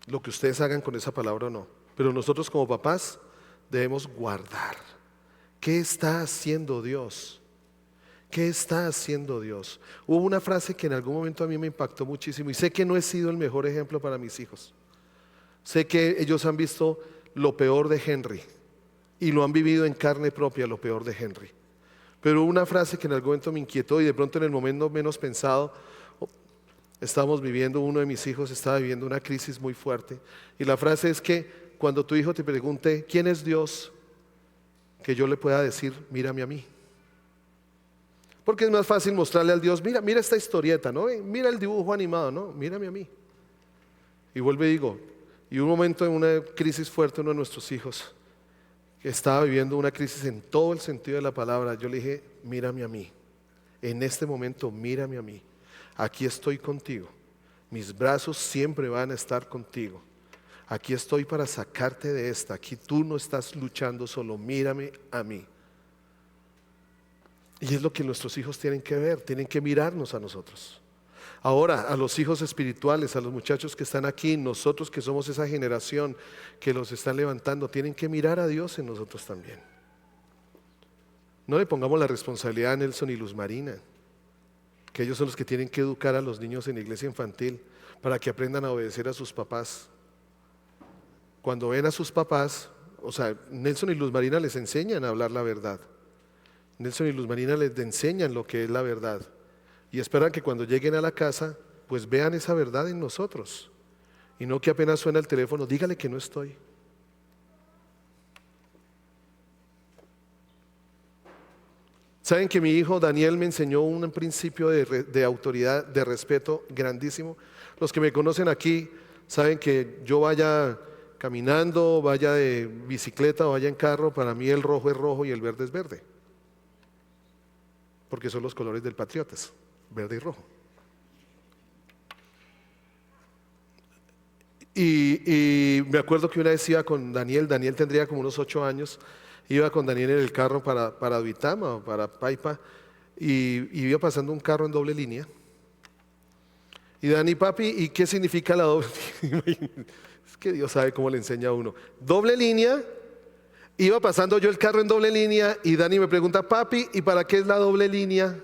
Lo que ustedes hagan con esa palabra o no. Pero nosotros como papás debemos guardar. ¿Qué está haciendo Dios? ¿Qué está haciendo Dios? Hubo una frase que en algún momento a mí me impactó muchísimo y sé que no he sido el mejor ejemplo para mis hijos. Sé que ellos han visto lo peor de Henry y lo han vivido en carne propia, lo peor de Henry. Pero hubo una frase que en algún momento me inquietó y de pronto en el momento menos pensado uno de mis hijos estaba viviendo una crisis muy fuerte y la frase es que cuando tu hijo te pregunte ¿quién es Dios? Que yo le pueda decir, mírame a mí. Porque es más fácil mostrarle al Dios, mira esta historieta, ¿no? Mira el dibujo animado, ¿no? Mírame a mí. Y vuelvo y digo, y un momento en una crisis fuerte, uno de nuestros hijos, que estaba viviendo una crisis en todo el sentido de la palabra, yo le dije, mírame a mí. En este momento, mírame a mí. Aquí estoy contigo. Mis brazos siempre van a estar contigo. Aquí estoy para sacarte de esta. Aquí tú no estás luchando solo. Mírame a mí. Y es lo que nuestros hijos tienen que ver. Tienen que mirarnos a nosotros. Ahora, a los hijos espirituales, a los muchachos que están aquí, nosotros que somos esa generación que los están levantando, tienen que mirar a Dios en nosotros también. No le pongamos la responsabilidad a Nelson y Luz Marina, que ellos son los que tienen que educar a los niños en la iglesia infantil para que aprendan a obedecer a sus papás. Cuando ven a sus papás, o sea, Nelson y Luz Marina les enseñan a hablar la verdad. Nelson y Luz Marina les enseñan lo que es la verdad. Y esperan que cuando lleguen a la casa, pues vean esa verdad en nosotros. Y no que apenas suena el teléfono, dígale que no estoy. Saben que mi hijo Daniel me enseñó un principio de autoridad, de respeto grandísimo. Los que me conocen aquí saben que yo vaya caminando, vaya de bicicleta o vaya en carro, para mí el rojo es rojo y el verde es verde. Porque son los colores del Patriotas, verde y rojo. Y me acuerdo que una vez iba con Daniel tendría como unos 8 años, iba con Daniel en el carro para Duitama o para Paipa y iba pasando un carro en doble línea. Y Dani, papi, ¿y qué significa la doble línea? Es que Dios sabe cómo le enseña a uno. Doble línea, iba pasando yo el carro en doble línea y Dani me pregunta, papi, ¿y para qué es la doble línea?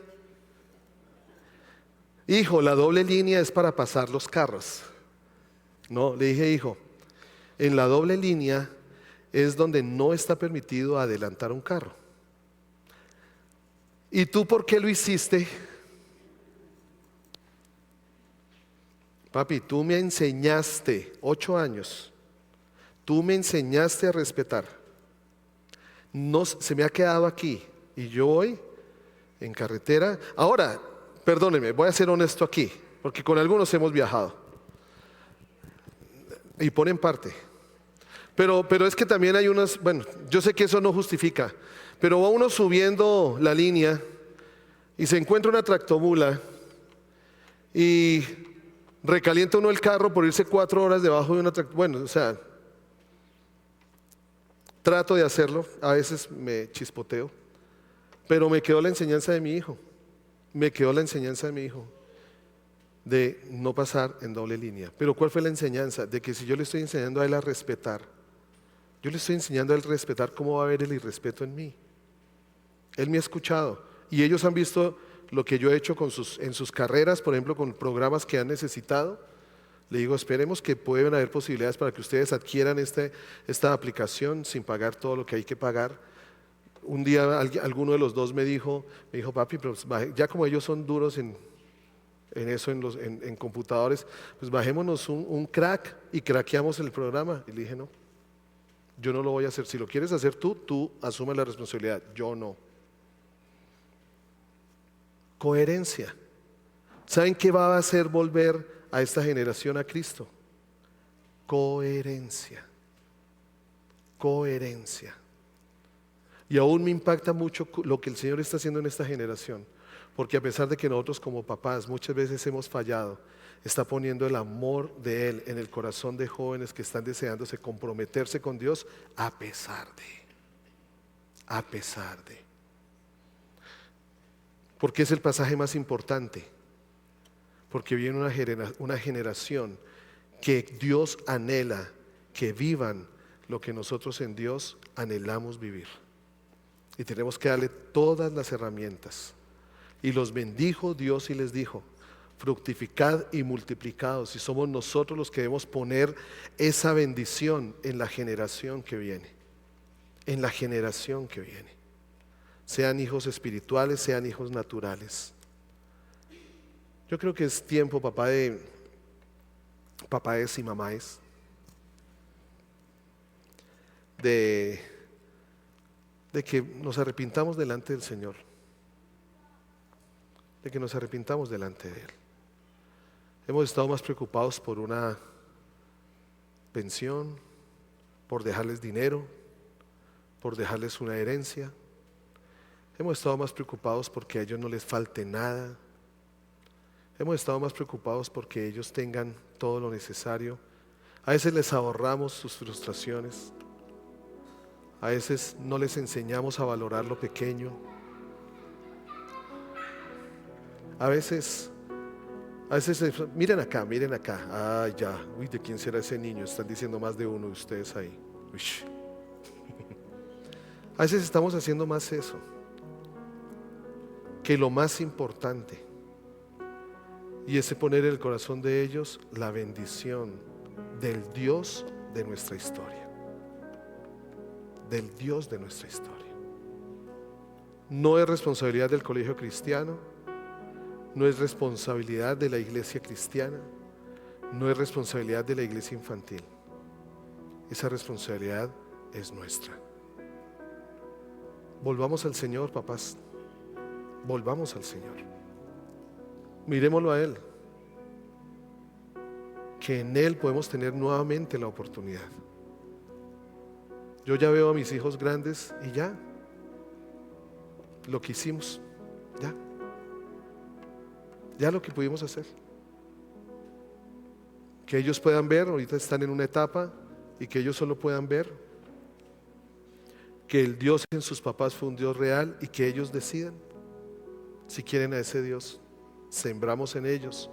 Hijo, la doble línea es para pasar los carros. No, le dije, hijo, en la doble línea es donde no está permitido adelantar un carro. ¿Y tú por qué lo hiciste? Papi, tú me enseñaste, 8 años, tú me enseñaste a respetar. No, se me ha quedado aquí y yo voy en carretera. Ahora, perdónenme, voy a ser honesto aquí, porque con algunos hemos viajado. y ponen parte. Pero es que también hay unas, bueno, yo sé que eso no justifica, pero va uno subiendo la línea y se encuentra una tractomula y recalienta uno el carro por irse 4 horas debajo de una tractomula. Bueno, o sea, trato de hacerlo, a veces me chispoteo, pero me quedó la enseñanza de mi hijo, me quedó la enseñanza de mi hijo de no pasar en doble línea. Pero ¿cuál fue la enseñanza? De que si yo le estoy enseñando a él a respetar, yo le estoy enseñando a él a respetar, ¿cómo va a haber el irrespeto en mí? Él me ha escuchado y ellos han visto lo que yo he hecho en sus carreras, por ejemplo, con programas que han necesitado. Le digo, esperemos que pueden haber posibilidades para que ustedes adquieran esta aplicación sin pagar todo lo que hay que pagar. Un día alguno de los dos me dijo, papi, pero ya como ellos son duros en eso, en computadores, pues bajémonos un crack y craqueamos el programa. Y le dije, no, yo no lo voy a hacer. Si lo quieres hacer tú asumes la responsabilidad, yo no. Coherencia. ¿Saben qué va a hacer volver a esta generación a Cristo? Coherencia. Coherencia. Y aún me impacta mucho lo que el Señor está haciendo en esta generación, porque a pesar de que nosotros como papás muchas veces hemos fallado, está poniendo el amor de Él en el corazón de jóvenes que están deseándose comprometerse con Dios a pesar de. Porque es el pasaje más importante, porque viene una generación que Dios anhela que vivan lo que nosotros en Dios anhelamos vivir. Y tenemos que darle todas las herramientas. Y los bendijo Dios y les dijo, fructificad y multiplicaos. Y somos nosotros los que debemos poner esa bendición en la generación que viene. En la generación que viene. Sean hijos espirituales, sean hijos naturales. Yo creo que es tiempo, papáes y mamáes, de que nos arrepintamos delante del Señor, de que nos arrepintamos delante de Él. Hemos estado más preocupados por una pensión, por dejarles dinero, por dejarles una herencia. Hemos estado más preocupados porque a ellos no les falte nada. Hemos estado más preocupados porque ellos tengan todo lo necesario. A veces les ahorramos sus frustraciones. A veces no les enseñamos a valorar lo pequeño. A veces, miren acá. Ay, ya, uy, ¿de quién será ese niño? Están diciendo más de uno de ustedes ahí. Uy. A veces estamos haciendo más eso que lo más importante, y ese poner en el corazón de ellos la bendición del Dios de nuestra historia. Del Dios de nuestra historia. No es responsabilidad del colegio cristiano, no es responsabilidad de la iglesia cristiana, no es responsabilidad de la iglesia infantil. Esa responsabilidad es nuestra. Volvamos al Señor, papás. Volvamos al Señor. Miremoslo a Él. Que en Él podemos tener nuevamente la oportunidad. Yo ya veo a mis hijos grandes y ya, lo que hicimos, ya lo que pudimos hacer. Que ellos puedan ver, ahorita están en una etapa, y que ellos solo puedan ver que el Dios en sus papás fue un Dios real, y que ellos decidan si quieren a ese Dios. Sembramos en ellos,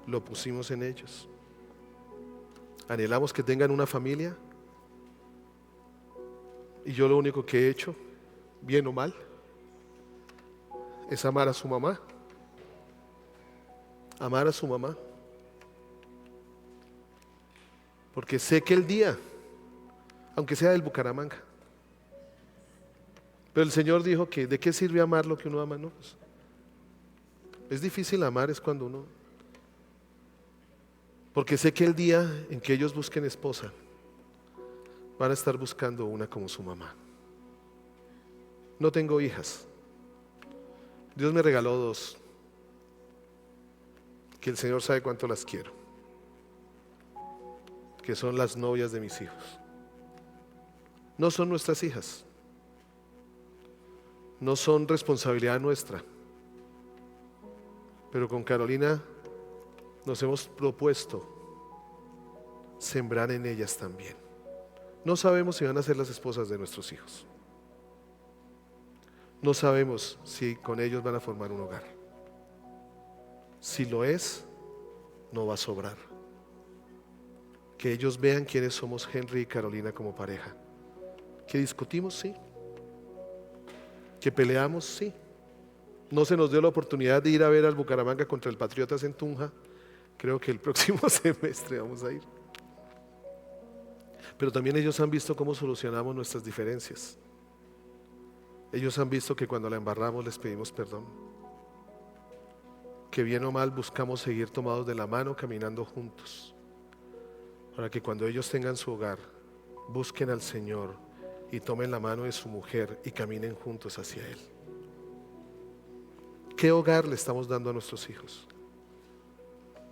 lo pusimos en ellos. Anhelamos que tengan una familia. Y yo lo único que he hecho, bien o mal, es amar a su mamá. Amar a su mamá. Porque sé que el día, aunque sea del Bucaramanga, pero el Señor dijo que ¿de qué sirve amar lo que uno ama? No, pues, es difícil amar, es cuando uno, porque sé que el día en que ellos busquen esposa, van a estar buscando una como su mamá. No tengo hijas. Dios me regaló 2, que el Señor sabe cuánto las quiero. que son las novias de mis hijos. No son nuestras hijas, no son responsabilidad nuestra, pero con Carolina nos hemos propuesto sembrar en ellas también. No sabemos si van a ser las esposas de nuestros hijos. No sabemos si con ellos van a formar un hogar. Si lo es, no va a sobrar. Que ellos vean quiénes somos Henry y Carolina como pareja. Que discutimos, sí. Que peleamos, sí. No se nos dio la oportunidad de ir a ver al Bucaramanga contra el Patriotas en Tunja. Creo que el próximo semestre vamos a ir. Pero también ellos han visto cómo solucionamos nuestras diferencias. Ellos han visto que cuando la embarramos les pedimos perdón. Que bien o mal buscamos seguir tomados de la mano caminando juntos. Para que cuando ellos tengan su hogar, busquen al Señor y tomen la mano de su mujer y caminen juntos hacia Él. ¿Qué hogar le estamos dando a nuestros hijos?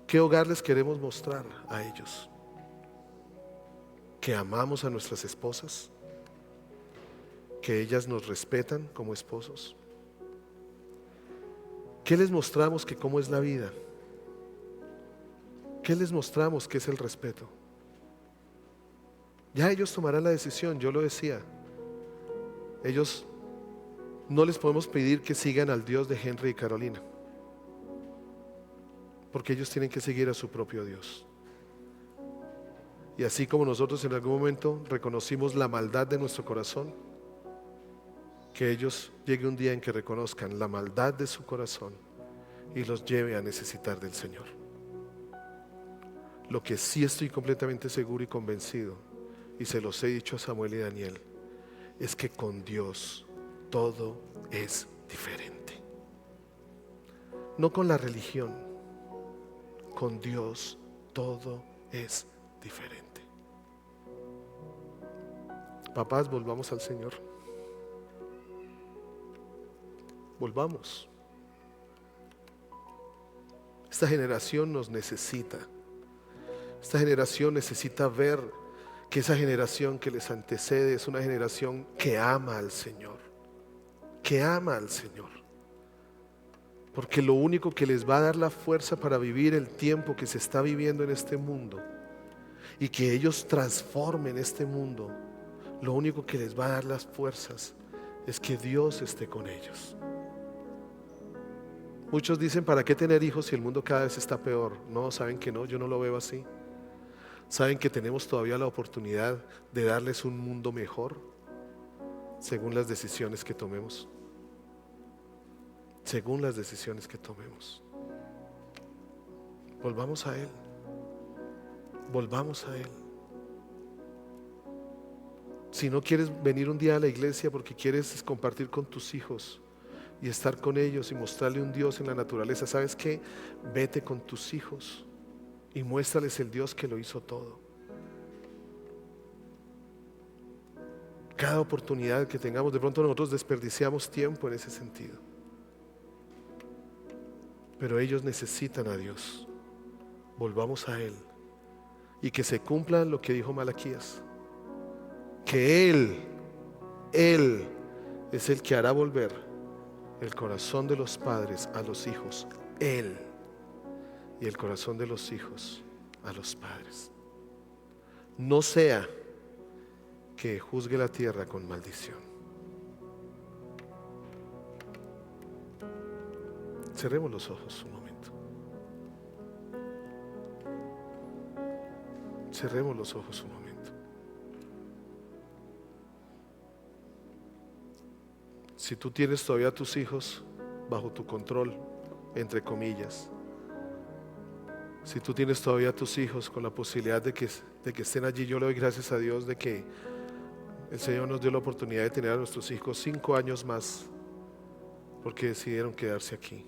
¿Qué hogar les queremos mostrar a ellos? ¿Que amamos a nuestras esposas? ¿Que ellas nos respetan como esposos? ¿Qué les mostramos que cómo es la vida? ¿Qué les mostramos que es el respeto? Ya ellos tomarán la decisión, yo lo decía. Ellos no les podemos pedir que sigan al Dios de Henry y Carolina, porque ellos tienen que seguir a su propio Dios. Y así como nosotros en algún momento reconocimos la maldad de nuestro corazón, que ellos llegue un día en que reconozcan la maldad de su corazón y los lleve a necesitar del Señor. Lo que sí estoy completamente seguro y convencido, y se los he dicho a Samuel y Daniel, es que con Dios todo es diferente. No con la religión, con Dios todo es diferente. Papás, volvamos al Señor. Volvamos. Esta generación nos necesita. Esta generación necesita ver que esa generación que les antecede es una generación que ama al Señor. Que ama al Señor. Porque lo único que les va a dar la fuerza para vivir el tiempo que se está viviendo en este mundo y que ellos transformen este mundo, lo único que les va a dar las fuerzas es que Dios esté con ellos. Muchos dicen, ¿para qué tener hijos si el mundo cada vez está peor? No, saben que no, yo no lo veo así. Saben que tenemos todavía la oportunidad de darles un mundo mejor según las decisiones que tomemos. Según las decisiones que tomemos. Volvamos a Él. Volvamos a Él. Si no quieres venir un día a la iglesia porque quieres compartir con tus hijos y estar con ellos y mostrarle un Dios en la naturaleza, ¿sabes qué? Vete con tus hijos y muéstrales el Dios que lo hizo todo. Cada oportunidad que tengamos, de pronto nosotros desperdiciamos tiempo en ese sentido. Pero ellos necesitan a Dios. Volvamos a Él. Y que se cumpla lo que dijo Malaquías. Que Él es el que hará volver el corazón de los padres a los hijos. Él. Y el corazón de los hijos a los padres. No sea que juzgue la tierra con maldición. Cerremos los ojos un momento. Cerremos los ojos un momento. Si tú tienes todavía a tus hijos bajo tu control, entre comillas, si tú tienes todavía a tus hijos con la posibilidad de que estén allí, yo le doy gracias a Dios de que el Señor nos dio la oportunidad de tener a nuestros hijos 5 años más, porque decidieron quedarse aquí.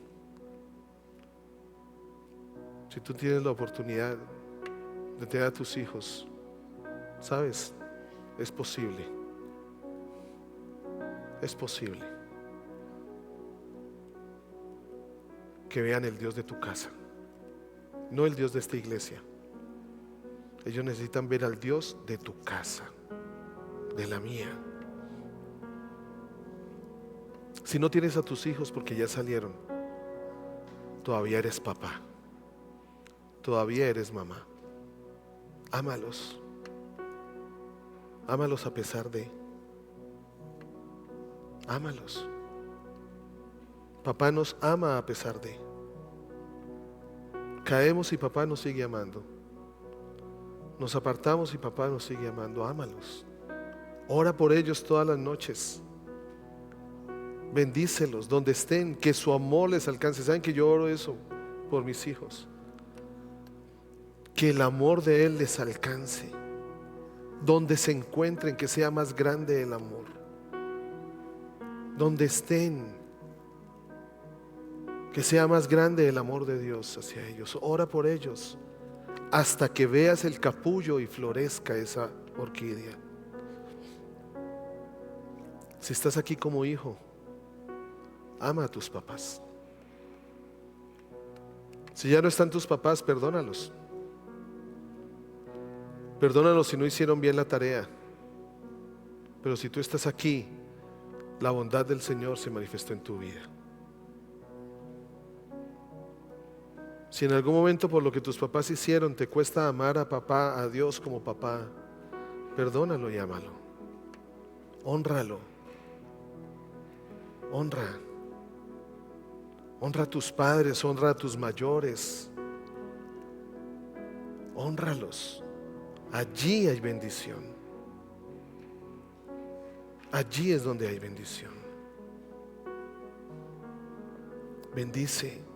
Si tú tienes la oportunidad de tener a tus hijos, ¿sabes? Es posible. Es posible que vean el Dios de tu casa, no el Dios de esta iglesia, Ellos necesitan ver al Dios de tu casa, de la mía. Si no tienes a tus hijos porque ya salieron, todavía eres papá, todavía eres mamá. Ámalos. Ámalos a pesar de. Ámalos. Papá nos ama a pesar de. Caemos y papá nos sigue amando. Nos apartamos y papá nos sigue amando. Ámalos. Ora por ellos todas las noches. Bendícelos donde estén, que su amor les alcance. ¿Saben que yo oro eso por mis hijos? Que el amor de Él les alcance. Donde se encuentren, que sea más grande el amor. Donde estén, que sea más grande el amor de Dios hacia ellos. Ora por ellos hasta que veas el capullo y florezca esa orquídea. Si estás aquí como hijo, ama a tus papás. Si ya no están tus papás, perdónalos. Perdónalos si no hicieron bien la tarea. Pero si tú estás aquí, la bondad del Señor se manifestó en tu vida. Si en algún momento por lo que tus papás hicieron te cuesta amar a papá, a Dios como papá, perdónalo y ámalo. Hónralo. Honra. Honra a tus padres, honra a tus mayores. Hónralos. Allí hay bendición. Allí es donde hay bendición. Bendice.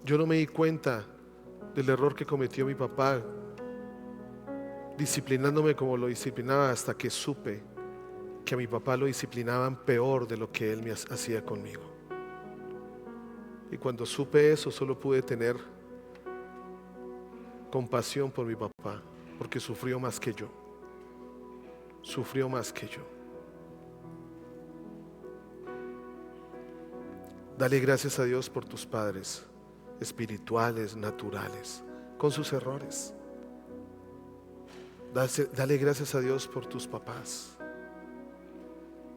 Yo no me di cuenta del error que cometió mi papá disciplinándome como lo disciplinaba hasta que supe que a mi papá lo disciplinaban peor de lo que él me hacía conmigo. Y cuando supe eso, solo pude tener compasión por mi papá, porque sufrió más que yo. Sufrió más que yo. Dale gracias a Dios por tus padres espirituales, naturales, con sus errores. Dale gracias a Dios por tus papás.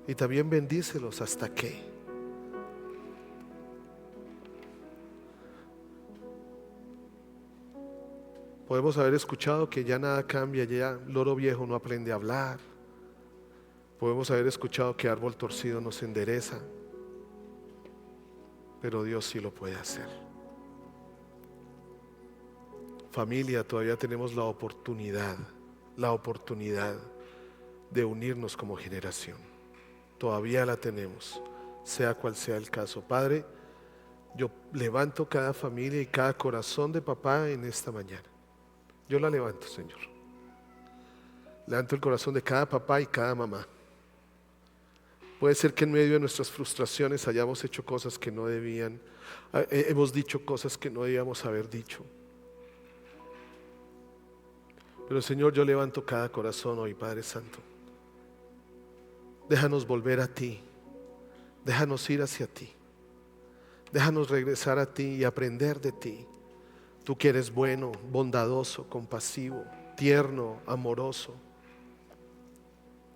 Y también bendícelos hasta que. Podemos haber escuchado que ya nada cambia, ya loro viejo no aprende a hablar. Podemos haber escuchado que árbol torcido no se endereza. Pero Dios sí lo puede hacer. Familia, todavía tenemos la oportunidad de unirnos como generación. Todavía la tenemos, sea cual sea el caso. Padre, yo levanto cada familia y cada corazón de papá en esta mañana. Yo la levanto, Señor. Levanto el corazón de cada papá y cada mamá. Puede ser que en medio de nuestras frustraciones hayamos hecho cosas que no debían, hemos dicho cosas que no debíamos haber dicho. Pero Señor, yo levanto cada corazón hoy, Padre Santo. Déjanos volver a ti. Déjanos ir hacia ti. Déjanos regresar a ti y aprender de ti. Tú que eres bueno, bondadoso, compasivo, tierno, amoroso.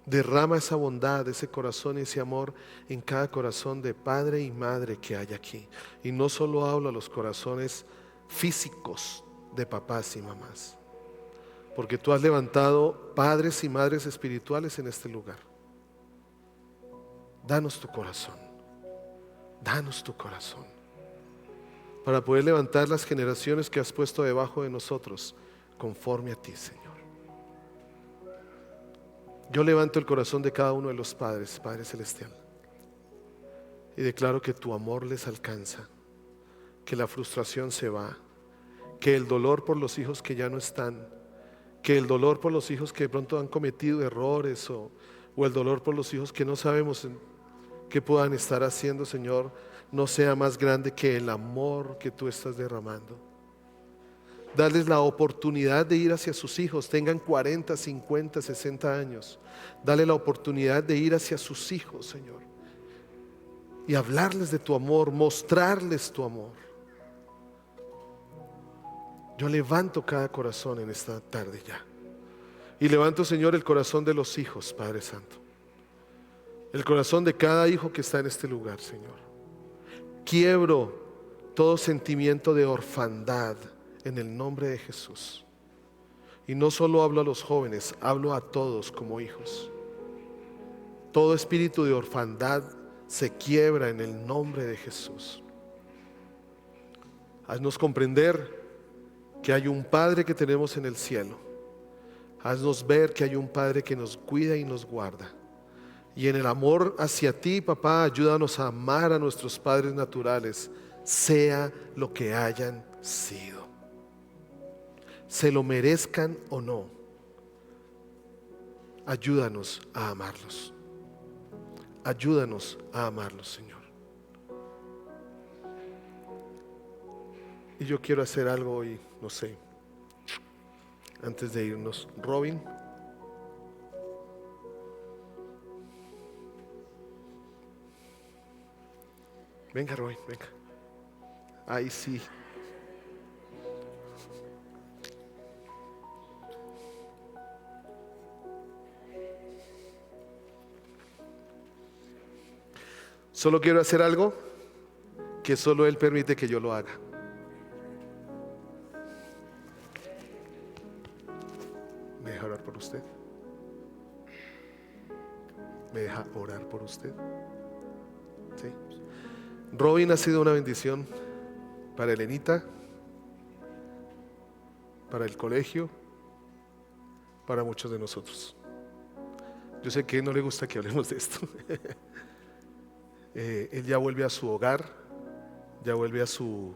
Derrama esa bondad, ese corazón y ese amor en cada corazón de padre y madre que hay aquí. Y no solo hablo a los corazones físicos de papás y mamás, porque tú has levantado padres y madres espirituales en este lugar. Danos tu corazón. Danos tu corazón para poder levantar las generaciones que has puesto debajo de nosotros conforme a ti, Señor. Yo levanto el corazón de cada uno de los padres, Padre Celestial, y declaro que tu amor les alcanza, que la frustración se va, que el dolor por los hijos que ya no están, que el dolor por los hijos que de pronto han cometido errores o el dolor por los hijos que no sabemos qué puedan estar haciendo, Señor, no sea más grande que el amor que tú estás derramando. Darles la oportunidad de ir hacia sus hijos, tengan 40, 50, 60 años. Dale la oportunidad de ir hacia sus hijos, Señor, y hablarles de tu amor, mostrarles tu amor. Yo levanto cada corazón en esta tarde ya. Y levanto, Señor, el corazón de los hijos, Padre Santo. El corazón de cada hijo que está en este lugar, Señor. Quiebro todo sentimiento de orfandad en el nombre de Jesús. Y no solo hablo a los jóvenes, hablo a todos como hijos. Todo espíritu de orfandad se quiebra en el nombre de Jesús. Haznos comprender que hay un Padre que tenemos en el cielo. Haznos ver que hay un Padre que nos cuida y nos guarda. Y en el amor hacia ti, papá, ayúdanos a amar a nuestros padres naturales, sea lo que hayan sido. Se lo merezcan o no. Ayúdanos a amarlos. Ayúdanos a amarlos, Señor. Y yo quiero hacer algo hoy, no sé, antes de irnos. Robin. Venga, Robin, venga. Ahí sí. Solo quiero hacer algo que solo Él permite que yo lo haga. ¿Me deja orar por usted? ¿Me deja orar por usted? Sí. Robin ha sido una bendición para Elenita, para el colegio, para muchos de nosotros. Yo sé que no le gusta que hablemos de esto. Él ya vuelve a su hogar, ya vuelve a su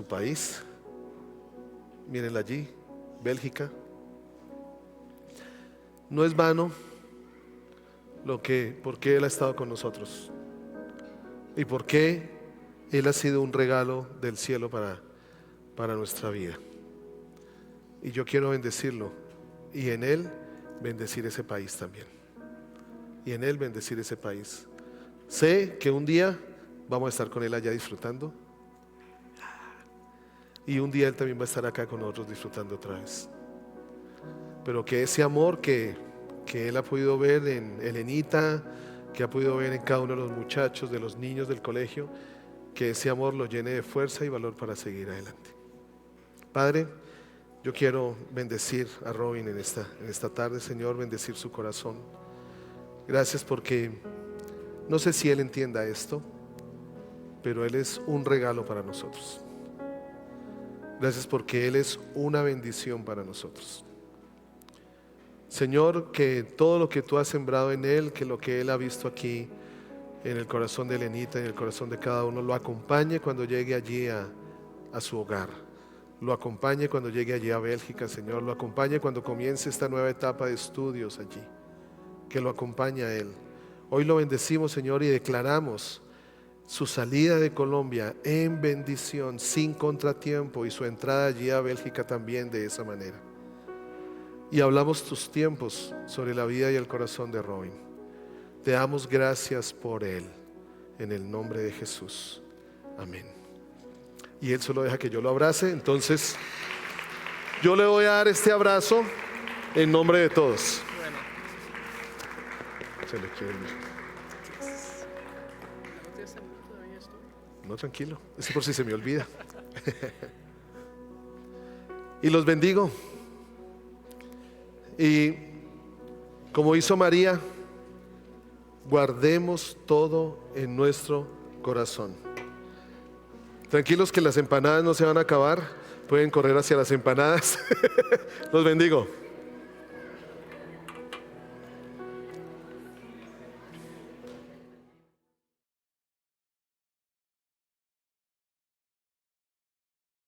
país. Mírenla allí, Bélgica. No es vano por qué Él ha estado con nosotros y por qué Él ha sido un regalo del cielo para nuestra vida. Y yo quiero bendecirlo y en Él bendecir ese país también. Y en Él bendecir ese país. Sé que un día vamos a estar con Él allá disfrutando. Y un día Él también va a estar acá con nosotros disfrutando otra vez. Pero que ese amor que Él ha podido ver en Elenita, que ha podido ver en cada uno de los muchachos, de los niños del colegio, que ese amor lo llene de fuerza y valor para seguir adelante. Padre, yo quiero bendecir a Robin en esta tarde, Señor, bendecir su corazón. Gracias porque no sé si Él entienda esto, pero Él es un regalo para nosotros. Gracias porque Él es una bendición para nosotros. Señor, que todo lo que tú has sembrado en Él, que lo que Él ha visto aquí en el corazón de Elenita, en el corazón de cada uno, lo acompañe cuando llegue allí a su hogar. Lo acompañe cuando llegue allí a Bélgica, Señor. Lo acompañe cuando comience esta nueva etapa de estudios allí. Que lo acompañe a Él. Hoy lo bendecimos, Señor, y declaramos su salida de Colombia en bendición, sin contratiempo, y su entrada allí a Bélgica también de esa manera. Y hablamos tus tiempos sobre la vida y el corazón de Robin. Te damos gracias por él, en el nombre de Jesús. Amén. Y él solo deja que yo lo abrace, entonces yo le voy a dar este abrazo en nombre de todos. Se le quiere ir. No, tranquilo, es por si se me olvida. Y los bendigo. Y como hizo María, guardemos todo en nuestro corazón. Tranquilos que las empanadas no se van a acabar. Pueden correr hacia las empanadas. Los bendigo.